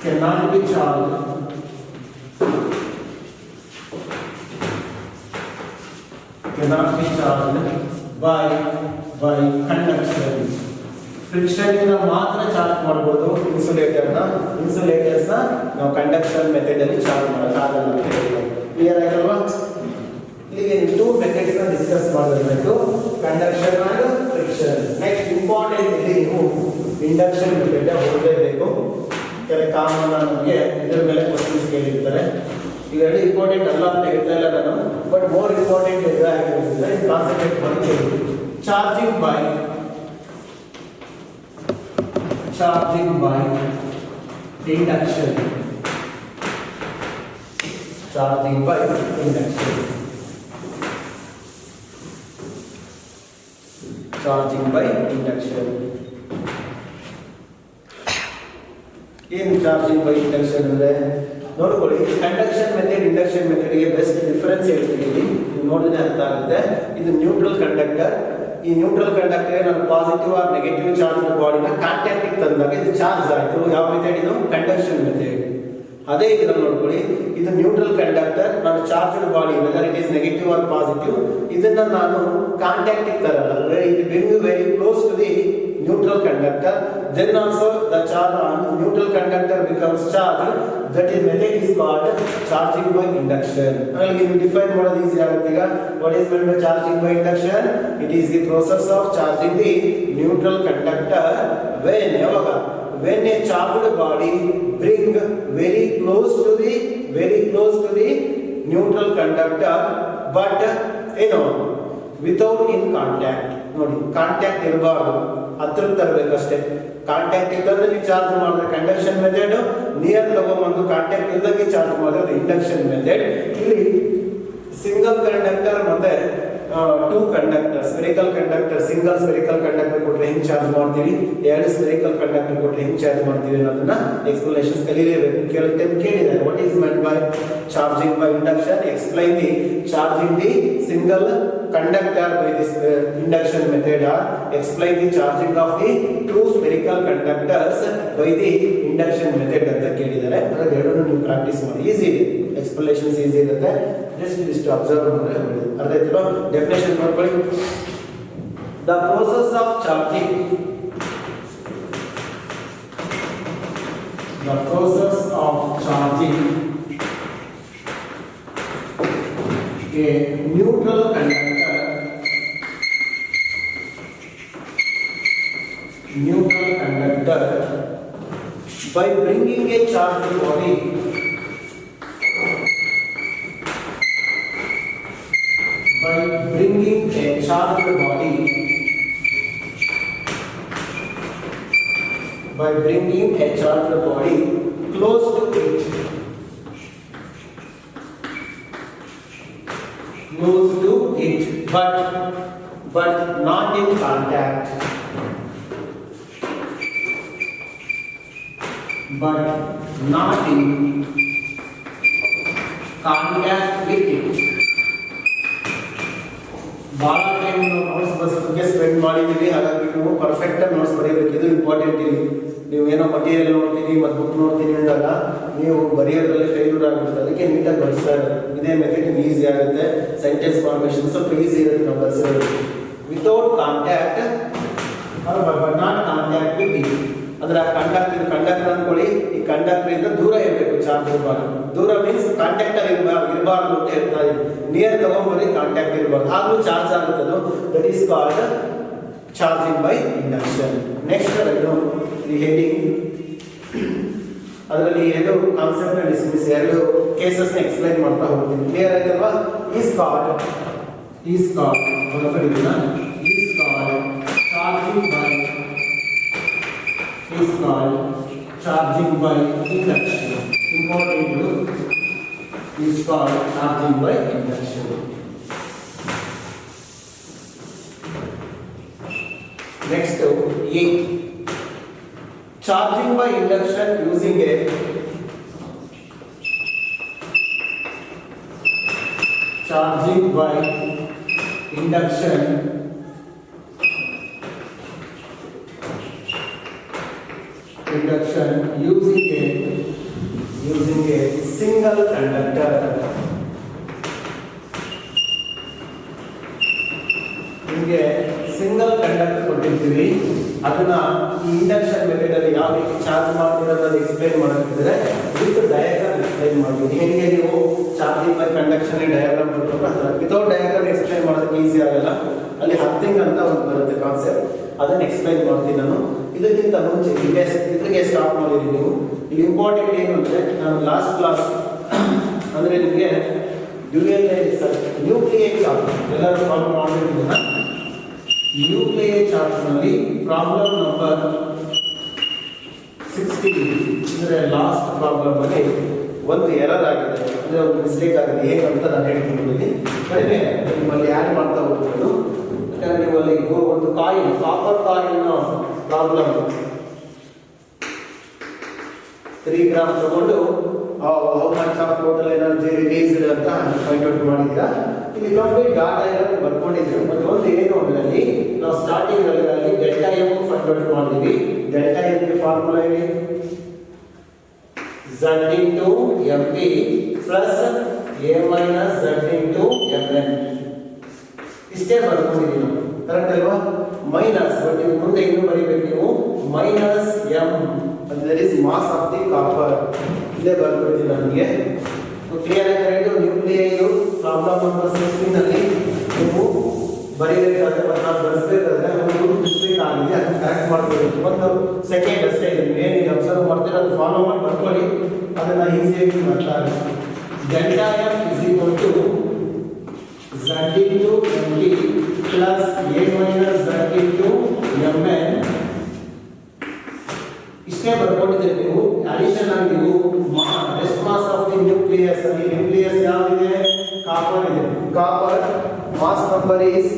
cannot be charged by conduction. Friction ಇಂದ ಮಾತ್ರ ಚಾರ್ಜ್ ಮಾಡಬಹುದು ಇನ್ಸುಲೇಟರ್ನ. ಇನ್ಸುಲೇಟರ್ಸ್ ನಾವು ಕಂಡಕ್ಷನ್ ಮೆಥಡ್ ಅಲ್ಲಿ ಚಾರ್ಜ್ ಮಾಡೋಕ್ಕಾಗಲ್ಲ ಅಂತ ಹೇಳ್ತೀವಿ. ಕ್ಲಿಯರ್ ಆಯ್ತಲ್ವಾ? ಇಲ್ಲಿಗೆ ಟೂ ಮೆಥಡ್ಸ್ ನ ಡಿಸ್ಕಸ್ ಮಾಡಬೇಕು, ಕಂಡಕ್ಷನ್ ಮತ್ತು ಫ್ರಿಕ್ಷನ್. ನೆಕ್ಸ್ಟ್ ಇಂಪಾರ್ಟೆಂಟ್ ಇಲ್ಲಿ ನೀವು ಇಂಡಕ್ಷನ್ ಮೆಥಡ್ ಓದಲೇಬೇಕು. ಕೆಲವು ಕಾಮನ್ ನಮಗೆ ಇದರ ಮೇಲೆ ಕ್ವಶನ್ಸ್ ಕೇಳಿರ್ತಾರೆ. ಇವೆರಡು ಇಂಪಾರ್ಟೆಂಟ್ ಅಲ್ಲ ಅಂತ ಹೇಳ್ತಾ ಇಲ್ಲ ನಾನು, ಬಟ್ ಮೋರ್ ಇಂಪಾರ್ಟೆಂಟ್ ಇದಾಗಿರೋದ್ರಿಂದ ಇದು ಕಾನ್ಸಂಟ್ರೇಟ್ ಮಾಡಿ ಕೇಳಿ. Charging by induction. Charging by induction. Charging by induction. ಏನು ಚಾರ್ಜಿಂಗ್ ಬೈ ಇಂಡಕ್ಷನ್ ಅಂದರೆ ನೋಡ್ಕೊಳ್ಳಿ, ಕಂಡಕ್ಷನ್ ಮೆಥಡ್ ಇಂಡಕ್ಷನ್ ಮೆಥಡ್ಗೆ ಬೆಸ್ಟ್ ಡಿಫರೆನ್ಸ್ ಹೇಳ್ತೀನಿ. ನೀವು ನೋಡಿದ್ರೆ ಅರ್ಥ ಆಗುತ್ತೆ. ಇದು ನ್ಯೂಟ್ರಲ್ ಕಂಡಕ್ಟರ್. ಈ ನ್ಯೂಟ್ರಲ್ ಕಂಡಕ್ಟರ್ ನಾನು ಪಾಸಿಟಿವ್ ಆರ್ ನೆಗೆಟಿವ್ ಚಾರ್ಜ್ ಬಾಡಿನ ಕಾಂಟ್ಯಾಕ್ಟಿಗೆ ತಂದಾಗ ಇದು ಚಾರ್ಜ್ ಆಯಿತು. ಯಾವ ಮೆಥಡ್ ಇದು? Conduction method. ಅದೇ ಇದನ್ನು ನೋಡ್ಕೊಳ್ಳಿ, ಇದು ನ್ಯೂಟ್ರಲ್ ಕಂಡಕ್ಟರ್. ನಾನು charged body whether it is negative or positive, ಇದನ್ನ ನಾನು ಕಾಂಟ್ಯಾಕ್ಟಿಗೆ ತರಲ್ಲ. It bring very close to the neutral conductor, then also the charge on neutral conductor becomes charged. That is method is called charging by induction. Again, you define what is easy aguttiga. What is meant by charging by induction? It is the process of charging the neutral conductor when a charged body bring very close to the neutral conductor, but without in contact. ನೋಡಿ, ಕಾಂಟ್ಯಾಕ್ಟ್ ಇರಬಾರ್ದು, ಹತ್ರ ತರಬೇಕಷ್ಟೇ. ಕಾಂಟ್ಯಾಕ್ಟ್ ಇದ್ದಂದ್ರೆ ನೀವು ಚಾರ್ಜ್ ಮಾಡಿದ್ರೆ ಕಂಡಕ್ಷನ್ ಮೆಥಡ್, ನಿಯರ್ ತಗೊಂಡ್ಬಂದು ಕಾಂಟ್ಯಾಕ್ಟ್ ಇಲ್ಲದಂಗೆ ಚಾರ್ಜ್ ಮಾಡಿದ್ರೆ ಅದು ಇಂಡಕ್ಷನ್ ಮೆಥಡ್. ಇಲ್ಲಿ ಸಿಂಗಲ್ ಕಂಡಕ್ಟರ್ ಮತ್ತೆ two conductor, spherical conductor, single spherical conductor ಕೊಟ್ಟರೆ ಹೆಂಗೆ ಚಾರ್ಜ್ ಮಾಡ್ತೀವಿ, ಎರಡು ಸ್ಪೆರಿಕಲ್ ಕಂಡಕ್ಟರ್ ಕೊಟ್ಟರೆ ಹೆಂಗೆ ಚಾರ್ಜ್ ಮಾಡ್ತೀವಿ ಅನ್ನೋದನ್ನ ಎಕ್ಸ್ಪ್ಲನೇಷನ್ಸ್ ಕಲಿಯಲೇಬೇಕು. ಕೇಳಿದ್ದಾರೆ what is meant by charging by induction. Explain the charging the single conductor by this induction method, or explain the charging of the two spherical conductors by the induction method ಅಂತ ಕೇಳಿದ್ದಾರೆ. ಅದರ ಎರಡನ್ನು ನೀವು ಪ್ರಾಕ್ಟೀಸ್ ಮಾಡಿ, ಈಸಿ ಇದೆ, ಎಕ್ಸ್ಪ್ಲನೇಷನ್ಸ್ ಈಸಿ ಇರುತ್ತೆ. ಜಸ್ಟ್ ಇಷ್ಟು ಅಬ್ಸರ್ವ್ ಮಾಡಿದ್ರೆ ಅರ್ಥ ಆಯ್ತಲ್ಲ. ಡೆಫಿನೇಷನ್ ನೋಡ್ಕೊಳ್ಳಿ. The process of charging the process of charging a neutral conductor by bringing a charged body close to it but not in contact with it. ಭಾಳ ಟೈಮ್ ನೋಟ್ಸ್ ಬಗ್ಗೆ ಸ್ಪೆಂಡ್ ಮಾಡಿದ್ದೀವಿ, ಹಾಗಾಗಿ ನೀವು ಪರ್ಫೆಕ್ಟಾಗಿ ನೋಟ್ಸ್ ಬರೆಯಬೇಕು. ಇದು ಇಂಪಾರ್ಟೆಂಟ್. ಇಲ್ಲಿ ನೀವು ಏನೋ ಮಟೀರಿಯಲ್ ನೋಡ್ತೀರಿ ಮತ್ತು ಬುಕ್ ನೋಡ್ತೀನಿ ಅಂದಾಗ ನೀವು ಬರೆಯೋದ್ರಲ್ಲಿ ಫೇಲ್ಯೂರ್ ಆಗುತ್ತೆ. ಅದಕ್ಕೆ ನೀಟಾಗಿ ಬರ್ಸ್ತಾ ಇದ್ದಾರೆ. ಇದೇ ಮೆಥಡ್ ಈಸಿ ಆಗುತ್ತೆ. ಸೆಂಟೆನ್ಸ್ ಫಾರ್ಮೇಷನ್ ಸ್ವಲ್ಪ ಈಸಿ ಇರುತ್ತೆ ನಾವು ಬರ್ಸೋದು. Without contact but not contact with it. ಅಂದ್ರೆ ಕಂಡಕ್ಟರ್ ಅನ್ಕೊಳ್ಳಿ, ಈ ಕಂಡಕ್ಟರ್ ಇಂದ ದೂರ ಇರಬೇಕು, ಚಾರ್ಜ್ ಇರಬಾರ್ದು. ದೂರ ಮೀನ್ಸ್ ಕಾಂಟ್ಯಾಕ್ಟರ್ ಇರಬಾರ್ದು ಅಂತ ಹೇಳ್ತಾ ಇದ್ದೀವಿ. ನಿಯರ್ ತಗೊಂಡ್ಬರಿ, ಕಾಂಟ್ಯಾಕ್ಟ್ ಇರಬಾರ್ದು, ಆಗಲೂ ಚಾರ್ಜ್ ಆಗುತ್ತದು. That is called charging by induction. Next ಈ ಹೆಡಿಂಗ್, ಅದರಲ್ಲಿ ಎರಡು ಕಾನ್ಸೆಪ್ಟ್ ಡಿಸ್ಮಿಸ್, ಎರಡು ಕೇಸಸ್ನ ಎಕ್ಸ್ಪ್ಲೈನ್ ಮಾಡ್ತಾ ಹೋಗ್ತೀನಿ. ಕ್ಲಿಯರ್ ಆಯ್ತಲ್ವಾ? Is called charging by induction. Important is called charging by induction. Next, A. Charging by induction using a using a single conductor. ನಿಮಗೆ ಸಿಂಗಲ್ ಕಂಡಕ್ಟರ್ ಕೊಟ್ಟಿರ್ತೀವಿ, ಅದನ್ನ ಈ ಇಂಡಕ್ಷನ್ ಮೆಥಡ್ ಅಲ್ಲಿ ಯಾವ ರೀತಿ ಚಾರ್ಜ್ ಮಾಡ್ತಿರೋದನ್ನ ಎಕ್ಸ್ಪ್ಲೈನ್ ಮಾಡೋದಿದ್ರೆ ವಿತ್ ಡಯಾಗ್ರಾಮ್ ಎಕ್ಸ್ಪ್ಲೈನ್ ಮಾಡ್ತೀವಿ. ಹೇಗೆ ನೀವು ಚಾರ್ಜಿಂಗ್ ಬೈ ಕಂಡಕ್ಷನ್ ಡಯಾಗ್ರಾಮ್ ಬರ್ಕೊಂಡು ವಿತೌಟ್ ಡಯಾಗ್ರಾಮ್ ಎಕ್ಸ್ಪ್ಲೈನ್ ಮಾಡೋದಕ್ಕೆ ಈಸಿ ಆಗಲ್ಲ. ಅಲ್ಲಿ ಹತ್ತಿಂಗ್ ಅಂತ ಒಂದು ಬರುತ್ತೆ ಕಾನ್ಸೆಪ್ಟ್, ಅದನ್ನ ಎಕ್ಸ್ಪ್ಲೈನ್ ಮಾಡ್ತೀನಿ ನಾನು. ಇದಕ್ಕಿಂತ ಮುಂಚೆ ಇದ್ರಿಗೆ ಸ್ಟಾಪ್ ಮಾಡಿರಿ ನೀವು. ಇಲ್ಲಿ ಇಂಪಾರ್ಟೆಂಟ್ ಏನು ಅಂದರೆ, ನಾನು ಲಾಸ್ಟ್ ಕ್ಲಾಸ್ ಅಂದರೆ ನಿಮಗೆ ನ್ಯೂಕ್ಲಿಯರ್ ಚಾರ್ಜ್ ಎಲ್ಲರೂ ಸಾಲ್ವ್ ಮಾಡಿದ್ದೀನ. ನ್ಯೂಕ್ಲಿಯರ್ ಚಾರ್ಜ್ನಲ್ಲಿ ಪ್ರಾಬ್ಲಮ್ ನಂಬರ್ 16 ಅಂದರೆ ಲಾಸ್ಟ್ ಪ್ರಾಬ್ಲಮ್ ಅಲ್ಲಿ ಒಂದು ಎರರ್ ಆಗಿದೆ, ಅಂದರೆ ಒಂದು ಮಿಸ್ಟೇಕ್ ಆಗಿದೆ. ಹೇಗಂತ ನಾನು ಹೇಳ್ತೀನಿ. ಕಡಿಮೆ ನಿಮ್ಮಲ್ಲಿ ಆ್ಯಡ್ ಮಾಡ್ತಾ ಹೋಗ್ಬೋದು. ಯಾಕಂದರೆ ನೀವು ಅಲ್ಲಿ ಒಂದು ಕಾಯಿಲ್, ಕಾಪರ್ ಕಾಯಿಲ್ನ ಪ್ರಾಬ್ಲಮ್ 3 ಗ್ರಾಮ್ ತಗೊಂಡು how much of total energy released ಅಂತ ಫೈಂಡ್ ಔಟ್ ಮಾಡಿದ್ದೀರಾ. ಇಲ್ಲಿ ಕಂಪ್ಲೀಟ್ ಡಾಟಾ ಎಲ್ಲ ಬರ್ಕೊಂಡಿದ್ದೀರಾ. ಮತ್ತು ಒಂದು ಏನು ಅಂದರೆ ನಾವು ಸ್ಟಾರ್ಟಿಂಗ್ ಅಲ್ಲಿ ಡೆಲ್ಟಾ ಎಮ್ ಫೈಂಡ್ ಔಟ್ ಮಾಡಿದ್ವಿ. ಡೆಲ್ಟಾ ಎಮ್ಗೆ ಫಾರ್ಮುಲಾ ಹೇಳಿ, Z into MP plus A minus Z into Mn. ಇಷ್ಟೇ ಬರ್ಕೊಂಡಿದ್ದೀವಿ ನಾವು, ಕರೆಕ್ಟ್ ಅಲ್ವಾ? ಮೈನಸ್ ಬಟ್ ಇದು ಮುಂದೆ ಇನ್ನೂ ಬರೀಬೇಕು ನೀವು, minus M that is mass of the copper. ಇಲ್ಲೇ ಬರ್ಕೊಡ್ತೀನಿ ನನಗೆ. ಕ್ಲಿಯರ್ ಆಗಿ ಹೇಳಿದ್ದು ನ್ಯೂಕ್ಲಿಯರ್ ಪ್ರಾಬ್ಲಮ್ ನಂಬರ್ 16 ಅಲ್ಲಿ ನೀವು ಬರೀಬೇಕಾದ್ರೆ ಮತ್ತು ನಾನು ಬರೆಸಬೇಕಾದ್ರೆ ಒಂದು ಮಿಸ್ಟೇಕ್ ಆಗಿದೆ, ಅದನ್ನು ಕರೆಕ್ಟ್ ಮಾಡಬೇಕು. ಒಂದು ಸೆಕೆಂಡ್ ಅಷ್ಟೇ. ಏನಿದೆ ಅಬ್ಸರ್ವ್ ಮಾಡ್ತೀರ ಅದು ಫಾಲೋ ಮಾಡಿ ಬರ್ಕೊಳ್ಳಿ, ಅದನ್ನು ಈಸಿಯಾಗಿ ಮಾಡ್ತಾರೆ. Delta M is equal to Z into MT plus A minus Z into Mn. ಇಷ್ಟೇ ಬರ್ಕೊಂಡಿದ್ದೀರಿ ನೀವು. ಅಡಿಷನ್ ಆಗಿ ನೀವು rest mass of the nucleus, ಅಲ್ಲಿ ನ್ಯೂಕ್ಲಿಯಸ್ ಯಾವಿದೆ? ಕಾಪರ್ ಇದೆ. Copper mass number is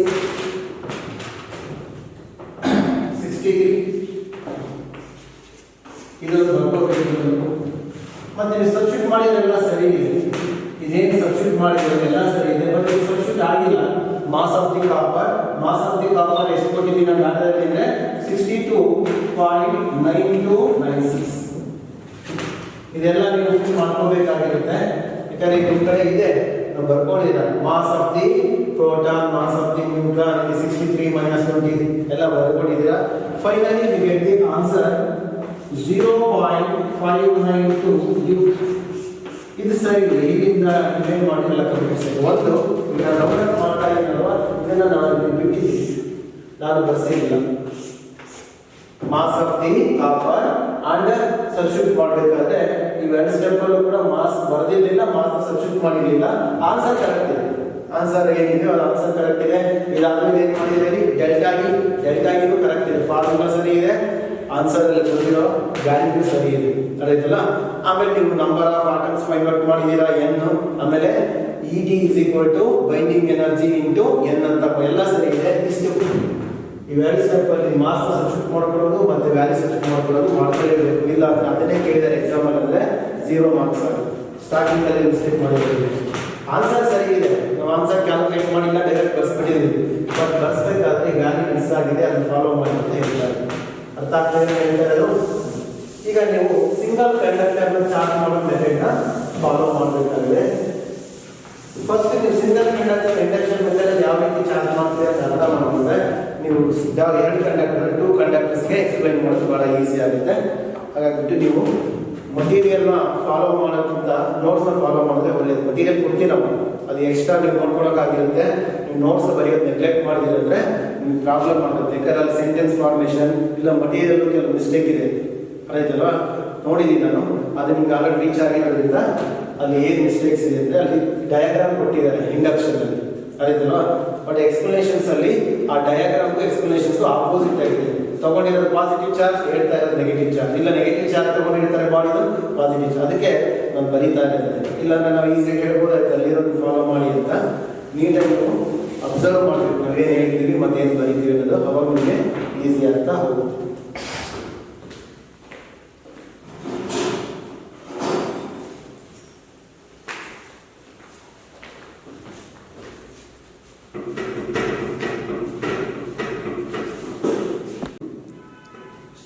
63. ಇದು ಬರ್ಕೊಬೇಕು. ಮತ್ತೆ ನೀವು ಸಬ್ಸ್ಟಿಟ್ಯೂಟ್ ಮಾಡಿದ್ರೆಲ್ಲ ಸರಿ ಇದೆ. ಇದೇನು ಸಬ್ಸ್ಟಿಟ್ಯೂಟ್ ಮಾಡಿದ್ರೆ ಎಲ್ಲ ಸರಿ ಇದೆ, ಬಟ್ ಇದು ಸಬ್ಸ್ಟಿಟ್ಯೂಟ್ ಆಗಿಲ್ಲ. ಮಾಸ್ ಆಫ್ ದಿ ಕಾಪರ್ ಎಷ್ಟು ಕೊಟ್ಟಿದ್ದೀವಿ ನಾನು ಡಾಟಾದಲ್ಲಿ ಅಂದರೆ 62.9296. ಇದೆಲ್ಲ ನೀವು ಫಿಲ್ ಮಾಡ್ಕೋಬೇಕಾಗಿರುತ್ತೆ. ಯಾಕಂದರೆ ನಿಮ್ಮ ಕಡೆ ಇದೆ, ನಾವು ಬರ್ಕೊಂಡಿದ್ದೀರ mass of the proton, mass of the neutron 63 - 20 ಎಲ್ಲ ಬರ್ಕೊಂಡಿದ್ದೀರಾ. ಫೈನಲಿ ನೀವು ಗೆಟ್ ದಿ ಆನ್ಸರ್ 0.592 ಇದು ಸರಿ ಇಲ್ಲಿಂದ ಏನು ಮಾಡಿಲ್ಲ ಕಂಪ್ಯೂಟರ್ ಒಂದು ಈಗ ರೌಂಡ್ ಮಾಡ್ತಾ ಇದ್ದಾರಲ್ವ ಇದನ್ನ ನಾನು ಬಿಟ್ಟಿದ್ದೀನಿ, ನಾನು ಬರ್ಸಿಲ್ಲ. Mass of the copper and substitute ಮಾಡಬೇಕಾದ್ರೆ ಇವೆರಡು ಸ್ಟೆಪ್ ಅಲ್ಲೂ ಕೂಡ ಮಾಸ್ ಬರೆದಿರಲಿಲ್ಲ, ಮಾಸ್ ಸಬ್ಸ್ಟಿಟ್ಯೂಟ್ ಮಾಡಿರಲಿಲ್ಲ. ಆನ್ಸರ್ ಕರೆಕ್ಟ್ ಇದೆ, ಆನ್ಸರ್ ಏನಿದೆ ಅದು ಆನ್ಸರ್ ಕರೆಕ್ಟ್ ಇದೆ. ಇದಾದ್ಮೇಲೆ ಏನು ಮಾಡಿದ್ದೀರಿ, ಡೆಲ್ಟಾಗಿನೂ ಕರೆಕ್ಟ್ ಇದೆ, ಫಾರ್ಮುಲಾ ಸರಿ ಇದೆ, ಆನ್ಸರ್ ಅಲ್ಲಿ ಕೊಟ್ಟಿರೋ ವ್ಯಾಲ್ಯೂ ಸರಿ ಇದೆ, ಅದಾಯ್ತಲ್ಲ. ಆಮೇಲೆ ನೀವು number of atoms find out ಮಾಡಿದ್ದೀರಾ n, ಆಮೇಲೆ ED is equal to binding energy into n ಅಂತ ಎಲ್ಲ ಸರಿ ಇದೆ. ಇಷ್ಟು ಇವೆರಡು ಸ್ಟೆಪ್ ಅಲ್ಲಿ ಮಾಸ್ ಸಬ್ಸ್ಟಿಟ್ಯೂಟ್ ಮಾಡ್ಕೊಳ್ಳೋದು ಮತ್ತೆ ವ್ಯಾಲ್ಯೂ ಸಬ್ಸ್ಟಿಟ್ಯೂಟ್ ಮಾಡ್ಕೊಳ್ಳೋದು ಮಾಡ್ಕೊಳ್ಳೇಬೇಕು. ಇಲ್ಲ ಅದನ್ನೇ ಕೇಳಿದ್ದಾರೆ ಎಕ್ಸಾಮ್ ಅಲ್ಲಿ ಅಂದ್ರೆ 0 ಮಾರ್ಕ್ಸ್ ಆಗುತ್ತೆ. ಸ್ಟಾರ್ಟಿಂಗ್ ಅಲ್ಲಿ ಮಿಸ್ಟೇಕ್ ಮಾಡಿದ್ದೀವಿ. ಆನ್ಸರ್ ಸರಿ ಇದೆ, ನಾವು ಆನ್ಸರ್ ಕ್ಯಾಲ್ಕುಲೇಟ್ ಮಾಡಿಲ್ಲ, ಡೈರೆಕ್ಟ್ ಬರ್ಸ್ಬಿಟ್ಟಿದ್ದೀವಿ. ಬಟ್ ಬರ್ಸ್ಬೇಕಾದ್ರೆ ವ್ಯಾಲ್ಯೂ ಮಿಸ್ ಆಗಿದೆ, ಅದನ್ನ ಫಾಲೋ ಮಾಡಿ ಅಂತ ಹೇಳ್ತಾರೆ. ಅರ್ಥ ಆಗ್ತದೆ ಹೇಳ್ತಾರೆ. ಈಗ ನೀವು ಸಿಂಗಲ್ ಕಂಡಕ್ಟರ್ ಚಾರ್ಜ್ ಮಾಡೋ ಮೆಥಡ್ ನ ಫಾಲೋ ಮಾಡಬೇಕಾಗಿದೆ. ಫಸ್ಟ್ ನೀವು ಸಿಂಗಲ್ ಕಂಡಕ್ಟರ್ ಇಂಡಕ್ಷನ್ ಮೆಥಡ್ ಯಾವ ರೀತಿ ಚಾರ್ಜ್ ಮಾಡ್ತೀರಾ ಅಂತ ಅರ್ಥ ಮಾಡ್ಕೊಂಡ್ರೆ ನೀವು ಎರಡು ಕಂಡಕ್ಟರ್ 2 ಕಂಡಕ್ಟರ್ಸ್ಗೆ ಎಕ್ಸ್ಪ್ಲೈನ್ ಮಾಡೋದು ಬಹಳ ಈಸಿ ಆಗುತ್ತೆ. ಹಾಗಾಗಿಬಿಟ್ಟು ನೀವು ಮಟೀರಿಯಲ್ನ ಫಾಲೋ ಮಾಡೋಕ್ಕಿಂತ ನೋಟ್ಸ್ನ ಫಾಲೋ ಮಾಡಿದ್ರೆ ಒಳ್ಳೆಯದು. ಮಟೀರಿಯಲ್ ಕೊಡ್ತೀವಿ ನಾವು, ಅದು ಎಕ್ಸ್ಟ್ರಾ ನೀವು ನೋಡ್ಕೊಳಕ್ಕಾಗಿರುತ್ತೆ. ನೀವು ನೋಟ್ಸ್ ಬರೆಯೋದು ನೆಗ್ಲೆಕ್ಟ್ ಮಾಡಿದ್ರೆ ನಿಮ್ಗೆ ಪ್ರಾಬ್ಲಮ್ ಆಗುತ್ತೆ. ಯಾಕಂದ್ರೆ ಅಲ್ಲಿ ಸೆಂಟೆನ್ಸ್ ಫಾರ್ಮೇಷನ್ ಇಲ್ಲ ಮಟೀರಿಯಲ್ ಕೆಲವು ಮಿಸ್ಟೇಕ್ ಇದೆ, ಆಯ್ತಲ್ವಾ? ನೋಡಿದ್ದೀನಿ ನಾನು, ಅದು ನಿಮ್ಗೆ ಆಲ್ರೆಡಿ ರೀಚ್ ಆಗಿರೋದ್ರಿಂದ ಅಲ್ಲಿ ಏನು ಮಿಸ್ಟೇಕ್ಸ್ ಇದೆ ಅಂದರೆ ಅಲ್ಲಿ ಡಯಾಗ್ರಾಮ್ ಕೊಟ್ಟಿದ್ದಾರೆ ಇಂಡಕ್ಷನ್ ಅಲ್ಲಿ, ಆಯ್ತಲ್ವಾ? ಬಟ್ ಎಕ್ಸ್ಪ್ಲನೇಷನ್ಸ್ ಅಲ್ಲಿ ಆ ಡಯಾಗ್ರಾಮ್ಗೂ ಎಕ್ಸ್ಪ್ಲನೇಷನ್ಸ್ ಆಪೋಸಿಟ್ ಆಗಿದೆ. ತಗೊಂಡಿರೋದು ಪಾಸಿಟಿವ್ ಚಾರ್ಜ್, ಹೇಳ್ತಾ ಇರೋದು ನೆಗೆಟಿವ್ ಚಾರ್ಜ್, ಇಲ್ಲ ನೆಗೆಟಿವ್ ಚಾರ್ಜ್ ತಗೊಂಡಿರ್ತಾರೆ ಬಾಡಿದು ಪಾಸಿಟಿವ್ ಚಾರ್ಜ್. ಅದಕ್ಕೆ ನಾನು ಬರೀತಾ ಇದ್ದೇನೆ, ಇಲ್ಲಾಂದ್ರೆ ನಾವು ಈಸಿಯಾಗಿ ಹೇಳ್ಬೋದಾಯ್ತು ಅಲ್ಲಿರೋದು ಫಾಲೋ ಮಾಡಿ ಅಂತ. ನೀಟಾಗಿ ನೀವು ಅಬ್ಸರ್ವ್ ಮಾಡಬೇಕು, ನಾವೇನು ಹೇಳ್ತೀವಿ ಮತ್ತೆ ಏನು ಬರೀತೀವಿ ಅನ್ನೋದು, ಅವಾಗ ನಿಮಗೆ ಈಸಿ ಆಗ್ತಾ ಹೋಗುತ್ತೆ.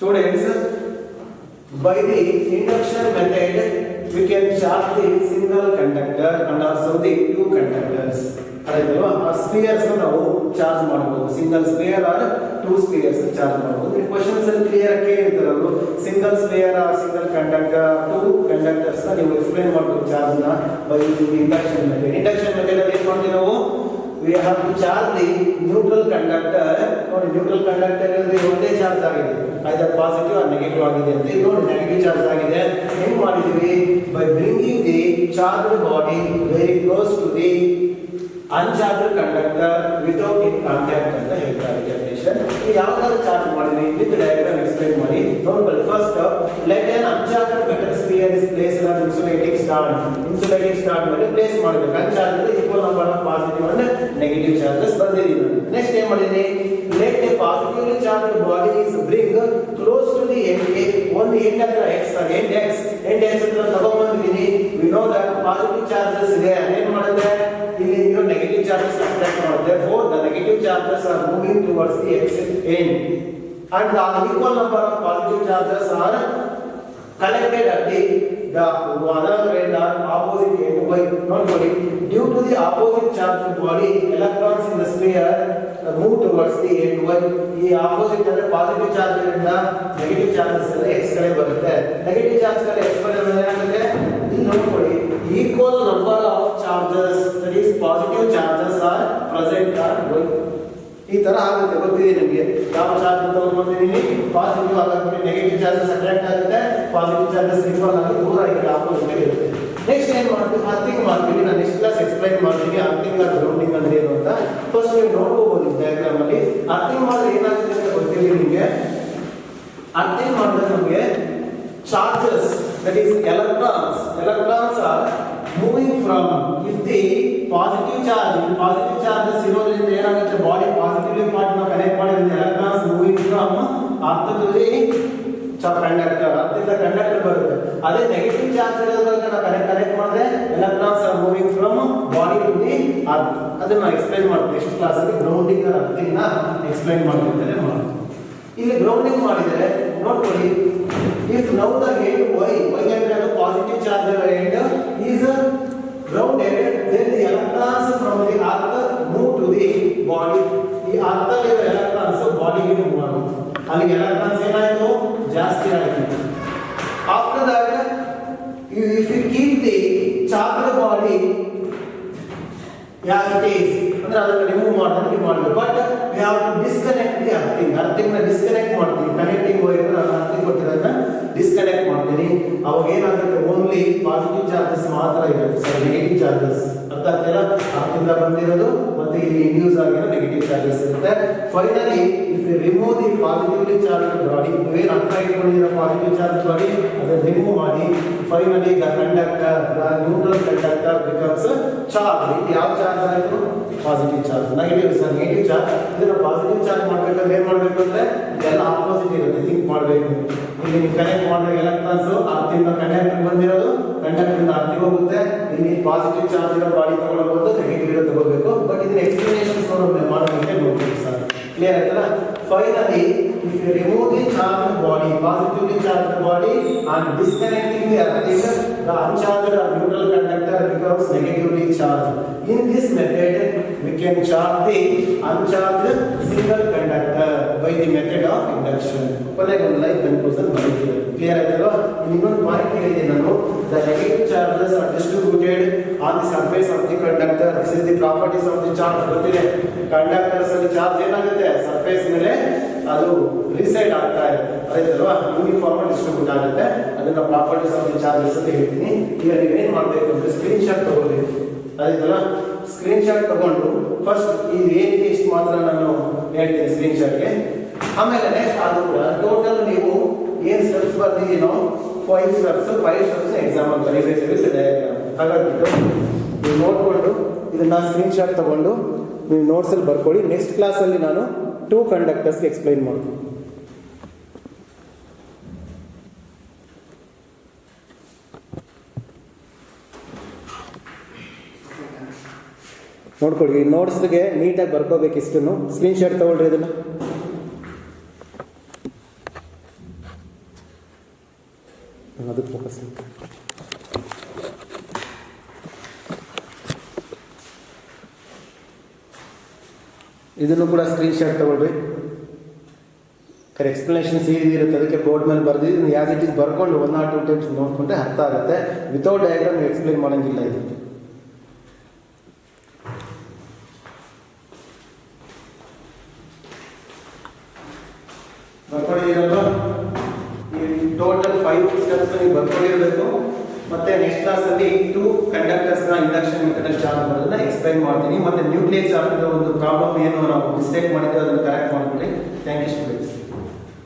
Students, by the induction method, we can charge the single conductor and also the 2 conductors. ಅಲ್ವಾ? ಆ ಸ್ಪಿಯರ್ಸ್ ನಾವು ಚಾರ್ಜ್ ಮಾಡಬಹುದು, single sphere or 2 spheres charge ಮಾಡಬಹುದು. ಈ ಕ್ವೆಶ್ಚನ್ಸ್ ಅಲ್ಲಿ ಕ್ಲಿಯರ್ ಆಗಿ ಕೇಳಿರ್ತಾರೆ ಅವರು, single sphere or single conductor 2 conductors ನ ನೀವು ಎಕ್ಸ್ಪ್ಲೈನ್ ಮಾಡಬಹುದು ಚಾರ್ಜ್ ನ by induction method. Induction method ಅಲ್ಲಿ ಏನು ಮಾಡ್ತೀವಿ ನಾವು, we have to charge the neutral conductor. ನೋಡಿ ನ್ಯೂಟ್ರಲ್ ಕಂಡಕ್ಟರ್ ಅಂದ್ರೆ ಒಂದೇ ಚಾರ್ಜ್ ಆಗಿದೆ, either ಪಾಸಿಟಿವ್ ಆರ್ ನೆಗೆಟಿವ್ ಆಗಿದೆ ಅಂತ. ಈಗ ನೋಡಿ ನೆಗೆಟಿವ್ ಚಾರ್ಜ್ ಆಗಿದೆ, ಏನು ಮಾಡಿದೀವಿ, by bringing the charged body very close to the uncharged conductor without in contact ಅಂತ ಹೇಳ್ತಾರೆ ಡೆಫಿನಿಷನ್. ಯಾವಾಗಾದ್ರೂ ಚಾರ್ಜ್ ಮಾಡಿದ್ವಿ ವಿತ್ ಡಯಾಗ್ರಾಮ್ ಎಕ್ಸ್ಪ್ಲೈನ್ ಮಾಡಿ ನೋಡ್ಕೊಳ್ಳಿ. First let an uncharged metal sphere is placed on insulating stand ಮೇಲೆ ಪ್ಲೇಸ್ ಮಾಡಬೇಕು. Uncharged equal number of positive and negative charges ಬಂದಿದ್ದೀವಿ. ನೆಕ್ಸ್ಟ್ ಏನು ಮಾಡಿದ್ವಿ, let a positively charged body is bring close to the ಒಂದು ಎಂಡ್ ಹತ್ರ x ಹತ್ರ ತಗೊಂಡ್ಬಂದಿದ್ದೀನಿ. we know that positive charges ಇದೆ, ಏನು ಮಾಡುತ್ತೆ ಇಲ್ಲಿ ಇರೋ ನೆಗೆಟಿವ್ ಚಾರ್ಜಸ್ ಅಟ್ರಾಕ್ಟ್ ಮಾಡುತ್ತೆ. therefore the negative charges are moving towards the x end and the equal number of positive charges are collected at the other end or opposite end by ನೋಡ್ಕೊಳ್ಳಿ. due to the opposite charged body electrons in the sphere move towards the end y. ಈ ಆಪೋಸಿಟ್ ಅಂದ್ರೆ ಪಾಸಿಟಿವ್ ಚಾರ್ಜ್ ಇಂದ ನೆಗೆಟಿವ್ ಚಾರ್ಜಸ್ ಎಲ್ಲ x ಕಡೆ ಬರುತ್ತೆ. ನೆಗೆಟಿವ್ ಚಾರ್ಜ್ ಕಡೆ x ಕಡೆ ಬಂದ್ರೆ ಏನಾಗುತ್ತೆ, ಇಲ್ಲಿ ನೋಡ್ಕೊಳ್ಳಿ, equal number of charges, that is positive charges are present at y. ಈ ತರ ಆಗುತ್ತೆ, ಗೊತ್ತಿದೆ ನಿಮಗೆ. ಯಾವ ಚಾರ್ಜ್ ತಗೊಂಡ್ಬಂದಿದ್ದೀನಿ, ಪಾಸಿಟಿವ್ ಆಗುತ್ತೆ, ನೆಗೆಟಿವ್ ಚಾರ್ಜಸ್ ಅಟ್ರಾಕ್ಟ್ ಆಗುತ್ತೆ, ಪಾಸಿಟಿವ್ ಚಾರ್ಜಸ್ ರಿಪಲ್ ಆಗಿ ದೂರ ಆಗಿ ಆಪೋಸಿಟ್ ಇರುತ್ತೆ. ನೆಕ್ಸ್ಟ್ ಏನು ಮಾಡ್ತೀವಿ, ಅರ್ಥಿಂಗ್ ಮಾಡ್ತೀವಿ. ನಾನು ನೆಕ್ಸ್ಟ್ ಕ್ಲಾಸ್ ಎಕ್ಸ್ಪ್ಲೈನ್ ಮಾಡ್ತೀನಿ ಅರ್ಥಿಂಗ್ ಆರ್ ಗ್ರೌಂಡಿಂಗ್ ಅಂದ್ರೆ ಏನು ಅಂತ. ಫಸ್ಟ್ ನೀವು ನೋಡ್ಕೋಬಹುದು ಡಯಾಗ್ರಾಮ್ ಅಲ್ಲಿ. ಅರ್ಥಿಂಗ್ ಮಾಡಿದ್ರೆ ಏನಾಗುತ್ತೆ ಅಂತ ಗೊತ್ತಿದೆ ನಿಮಗೆ. ಅರ್ಥಿಂಗ್ ಮಾಡಿದ್ರೆ ನಮಗೆ charges, that is electrons are moving from, if the positive charges ಇರೋದ್ರಿಂದ ಏನಾಗುತ್ತೆ, ಬಾಡಿ ಪಾಸಿಟಿವ್ಲಿ ಪಾರ್ಟ್ ನ ಕನೆಕ್ಟ್ ಮಾಡಿದ್ರೆ electrons moving from earth to the conductor, ಅರ್ಥದಿಂದ ಕಂಡಕ್ಟರ್ ಬರುತ್ತೆ. ಅದೇ ನೆಗೆಟಿವ್ ಚಾರ್ಜ್ ಇರೋದ್ರಿಂದ ನಾವು ಕನೆಕ್ಟ್ ಮಾಡಿದ್ರೆ electrons are moving from body to the earth. ಅದನ್ನ ಎಕ್ಸ್ಪ್ಲೈನ್ ಮಾಡ್ತೀನಿ ನೆಕ್ಸ್ಟ್ ಕ್ಲಾಸ್ ಅಲ್ಲಿ. ಗ್ರೌಂಡಿಂಗ್ ಅರ್ಥಿಂಗ್ ನ ಎಕ್ಸ್ಪ್ಲೈನ್ ಮಾಡ್ತೀನಿ. ಇಲ್ಲಿ ಗ್ರೌಂಡಿಂಗ್ ಮಾಡಿದರೆ ನೋಡ್ಕೊಳ್ಳಿ, if now the end y ಅಂದ್ರೆ ಅದು positive charge end is grounded, then the electrons from the earth move to the body. ಈ earth ಅಲ್ಲಿ ಎಲೆಕ್ಟ್ರಾನ್ಸ್ ಬಾಡಿಗೆ ಮೂವ್ ಆಗುತ್ತೆ. ಅಲ್ಲಿ ಎಲೆಕ್ಟ್ರಾನ್ಸ್ ಏನಾಯ್ತು, ಜಾಸ್ತಿ ಆಗಿದೆ. if you keep the charged body as it is, ಅಂದ್ರೆ ಅದನ್ನ ರಿಮೂವ್ ಮಾಡೋದಕ್ಕೆ ಮಾಡಬೇಕು. But we have to disconnect the earthing disconnect ಮಾಡ್ತೀನಿ. ಕನೆಕ್ಟಿಂಗ್ ವೈರ್ ನಾನು ಅರ್ಥಿಂಗ್ ಕೊಟ್ಟಿರೋದನ್ನ ಡಿಸ್ಕನೆಕ್ಟ್ ಮಾಡ್ತೀನಿ. ಅವಾಗ ಏನಾಗುತ್ತೆ, ಓನ್ಲಿ ಪಾಸಿಟಿವ್ ಚಾರ್ಜಸ್ ಮಾತ್ರ ಇರುತ್ತೆ ಸರ್, ನೆಗೆಟಿವ್ ಚಾರ್ಜಸ್ ಅರ್ಥ ಆಗ್ತಿಲ್ಲ. ಅರ್ಥಿಂದ ಬಂದಿರೋದು ಮತ್ತೆ ಇಲ್ಲಿ ಇಂಡ್ಯೂಸ್ ಆಗಿರೋ ನೆಗೆಟಿವ್ ಚಾರ್ಜಸ್ ಇರುತ್ತೆ. Finally if you remove the positively charged body, ನೀವೇನು ಅರ್ಥ ಇಟ್ಕೊಂಡಿರೋ ಪಾಸಿಟಿವ್ ಚಾರ್ಜ್ ಬಾಡಿ ಅದನ್ನ ರಿಮೂವ್ ಮಾಡಿ, finally the conductor neutral conductor becomes charge. ಇದು ಯಾವ ಚಾರ್ಜ್ ಆಯಿತು? Positive charge. Negative sir negative charge. ಇದನ್ನ ಪಾಸಿಟಿವ್ ಚಾರ್ಜ್ ಮಾಡಬೇಕಾದ್ರೆ ಏನು ಮಾಡಬೇಕು ಅಂದರೆ ಇದೆಲ್ಲ ಆಪೋಸಿಟ್ ಇರುತ್ತೆ, ಥಿಂಕ್ ಮಾಡಬೇಕು. ಇಲ್ಲಿ ನೀವು ಕನೆಕ್ಟ್ ಮಾಡಿದಾಗ ಎಲೆಕ್ಟ್ರಾನ್ಸ್ ಅರ್ಥಿಂದ ಕಂಡಕ್ಟರ್ ಬಂದಿರೋದು ಕಂಡಕ್ಟರ್ ಅರ್ಥಿಗೆ ಹೋಗುತ್ತೆ. ಇಲ್ಲಿ ಪಾಸಿಟಿವ್ ಚಾರ್ಜ್ ಇರೋ ಬಾಡಿ ತಗೊಳ್ಬಹುದು, ನೆಗೆಟಿವ್ ಇರೋ ತಗೋಬೇಕು. ಬಟ್ ಇದನ್ನ ಎಕ್ಸ್ಪ್ಲನೇಷನ್ಸ್ ಮಾಡೋದಕ್ಕೆ ನೋಡ್ತೀವಿ ಸರ್. ಕ್ಲಿಯರ್ ಆಯ್ತಲ್ಲ? Finally if you remove the charged body, positively charged body, and disconnecting the earthing, the uncharged or neutral conductor becomes negatively charged. In this method we can charge the uncharged single conductor by the method of induction. ಕೊನೆಗೆ ಒಂದು ಲೈನ್ ಕನ್ಕ್ಲೂಷನ್ ಮಾಡಿದ್ದೀವಿ. ಕ್ಲಿಯರ್ ಆಯ್ತಲ್ವಾ? ಇನ್ನೊಂದು ಪಾಯಿಂಟ್ ಹೇಳಿದೆ ನಾನು, the negative charges are distributed on the surface of the conductor. This is the properties of the charge. ಗೊತ್ತಿದೆ, ಕಂಡಕ್ಟರ್ಸ್ ಅಲ್ಲಿ ಚಾರ್ಜ್ ಏನಾಗುತ್ತೆ, ಸರ್ಫೇಸ್ ಮೇಲೆ ಅದು ರಿಸೈಡ್ ಆಗ್ತಾ ಇರುತ್ತೆ, ಆಯ್ತಲ್ವಾ? ಯೂನಿಫಾರ್ಮ್ ಡಿಸ್ಟ್ರಿಬ್ಯೂಟ್ ಆಗುತ್ತೆ. ಅದನ್ನ ಪ್ರಾಪರ್ಟೀಸ್ ಆಫ್ ದಿ ಚಾರ್ಜಸ್ ಅಂತ ಹೇಳ್ತೀನಿ. ಈಗ ನೀವೇನು ಮಾಡಬೇಕು ಅಂದ್ರೆ ಸ್ಕ್ರೀನ್ ಶಾಟ್ ತಗೋಬೇಕು, ಆಯ್ತಲ್ವಾ? ಸ್ಕ್ರೀನ್ ಶಾಟ್ ತಗೊಂಡು ಫಸ್ಟ್ ಇದು ಏನಿದೆ ಇಷ್ಟು ಮಾತ್ರ ನಾನು ಹೇಳ್ತೀನಿ ಸ್ಕ್ರೀನ್ ಶಾಟ್ಗೆ. ಆಮೇಲೆ ನೆಕ್ಸ್ಟ್ ಅದು ಕೂಡ ಟೋಟಲ್ ನೀವು ಏನು ಸ್ಟೆಪ್ಸ್ ಬರ್ತಿದ್ದೀನೋ 5 ಸ್ಟೆಪ್ಸ್ ಎಕ್ಸಾಂಪಲ್ ಕಲಿಬೇಕು ಡಯಾಗ್ರಾಮ್. ಹಾಗಾಗಿ ನೀವು ನೋಡಿಕೊಂಡು ಇದನ್ನ ಸ್ಕ್ರೀನ್ ಶಾಟ್ ತಗೊಂಡು ನೀವು ನೋಟ್ಸಲ್ಲಿ ಬರ್ಕೊಳ್ಳಿ. ನೆಕ್ಸ್ಟ್ ಕ್ಲಾಸಲ್ಲಿ ನಾನು 2 ಕಂಡಕ್ಟರ್ಸ್ಗೆ ಎಕ್ಸ್ಪ್ಲೈನ್ ಮಾಡ್ತೀನಿ. ನೋಡ್ಕೊಳ್ಳಿ, ಈ ನೋಟ್ಸ್ಗೆ ನೀಟಾಗಿ ಬರ್ಕೋಬೇಕು. ಇಷ್ಟನ್ನು ಸ್ಕ್ರೀನ್ ಶಾಟ್ ತಗೊಳ್ರಿ. ಇದನ್ನು ಅದಕ್ಕೆ ಫೋಕಸ್. ಇದನ್ನು ಕೂಡ ಸ್ಕ್ರೀನ್ ಶಾಟ್ ತಗೊಳ್ರಿ. ಎಕ್ಸ್ಪ್ಲನೇಷನ್ಸ್ ಇರುತ್ತೆ, ಅದಕ್ಕೆ ಬೋರ್ಡ್ ಮೇಲೆ ಬರೆದಿದ್ದು ಯಾಸ್ ಇಟ್ ಇಸ್ ಬರ್ಕೊಂಡು 1 or 2 ಟೈಮ್ಸ್ ನೋಡ್ಕೊಂಡ್ರೆ ಅರ್ಥ ಆಗುತ್ತೆ. ವಿತೌಟ್ ಡಯಾಗ್ರಾಮ್ ನೀವು ಎಕ್ಸ್ಪ್ಲೈನ್ ಮಾಡೋಂಗಿಲ್ಲ. ಇದು ಬರ್ಕೊಂಡಿದ್ದೀರಲ್ವಾ? ಈ ಟೋಟಲ್ 5 ಸ್ಟೆಪ್ಸ್ ನೀವು ಬರ್ಕೊಂಡಿರಬೇಕು. ಮತ್ತೆ ನೆಕ್ಸ್ಟ್ ಕ್ಲಾಸಲ್ಲಿ 2 ಕಂಡಕ್ಟರ್ಸ್ನ ಇಂಡಕ್ಷನ್ ಮೆಥಡಲ್ಲಿ ಚಾರ್ಜ್ ಮಾಡೋದನ್ನ ಎಕ್ಸ್ಪ್ಲೈನ್ ಮಾಡ್ತೀನಿ. ಮತ್ತೆ ನ್ಯೂಕ್ಲಿಯರ್ ಚಾರ್ಜ್ ಒಂದು ಪ್ರಾಬ್ಲಮ್ ಏನು ನಾವು ಮಿಸ್ಟೇಕ್ ಮಾಡಿದ್ರೆ ಅದನ್ನು ಕರೆಕ್ಟ್ ಮಾಡ್ಕೊಳ್ಳಿ. Thank you students.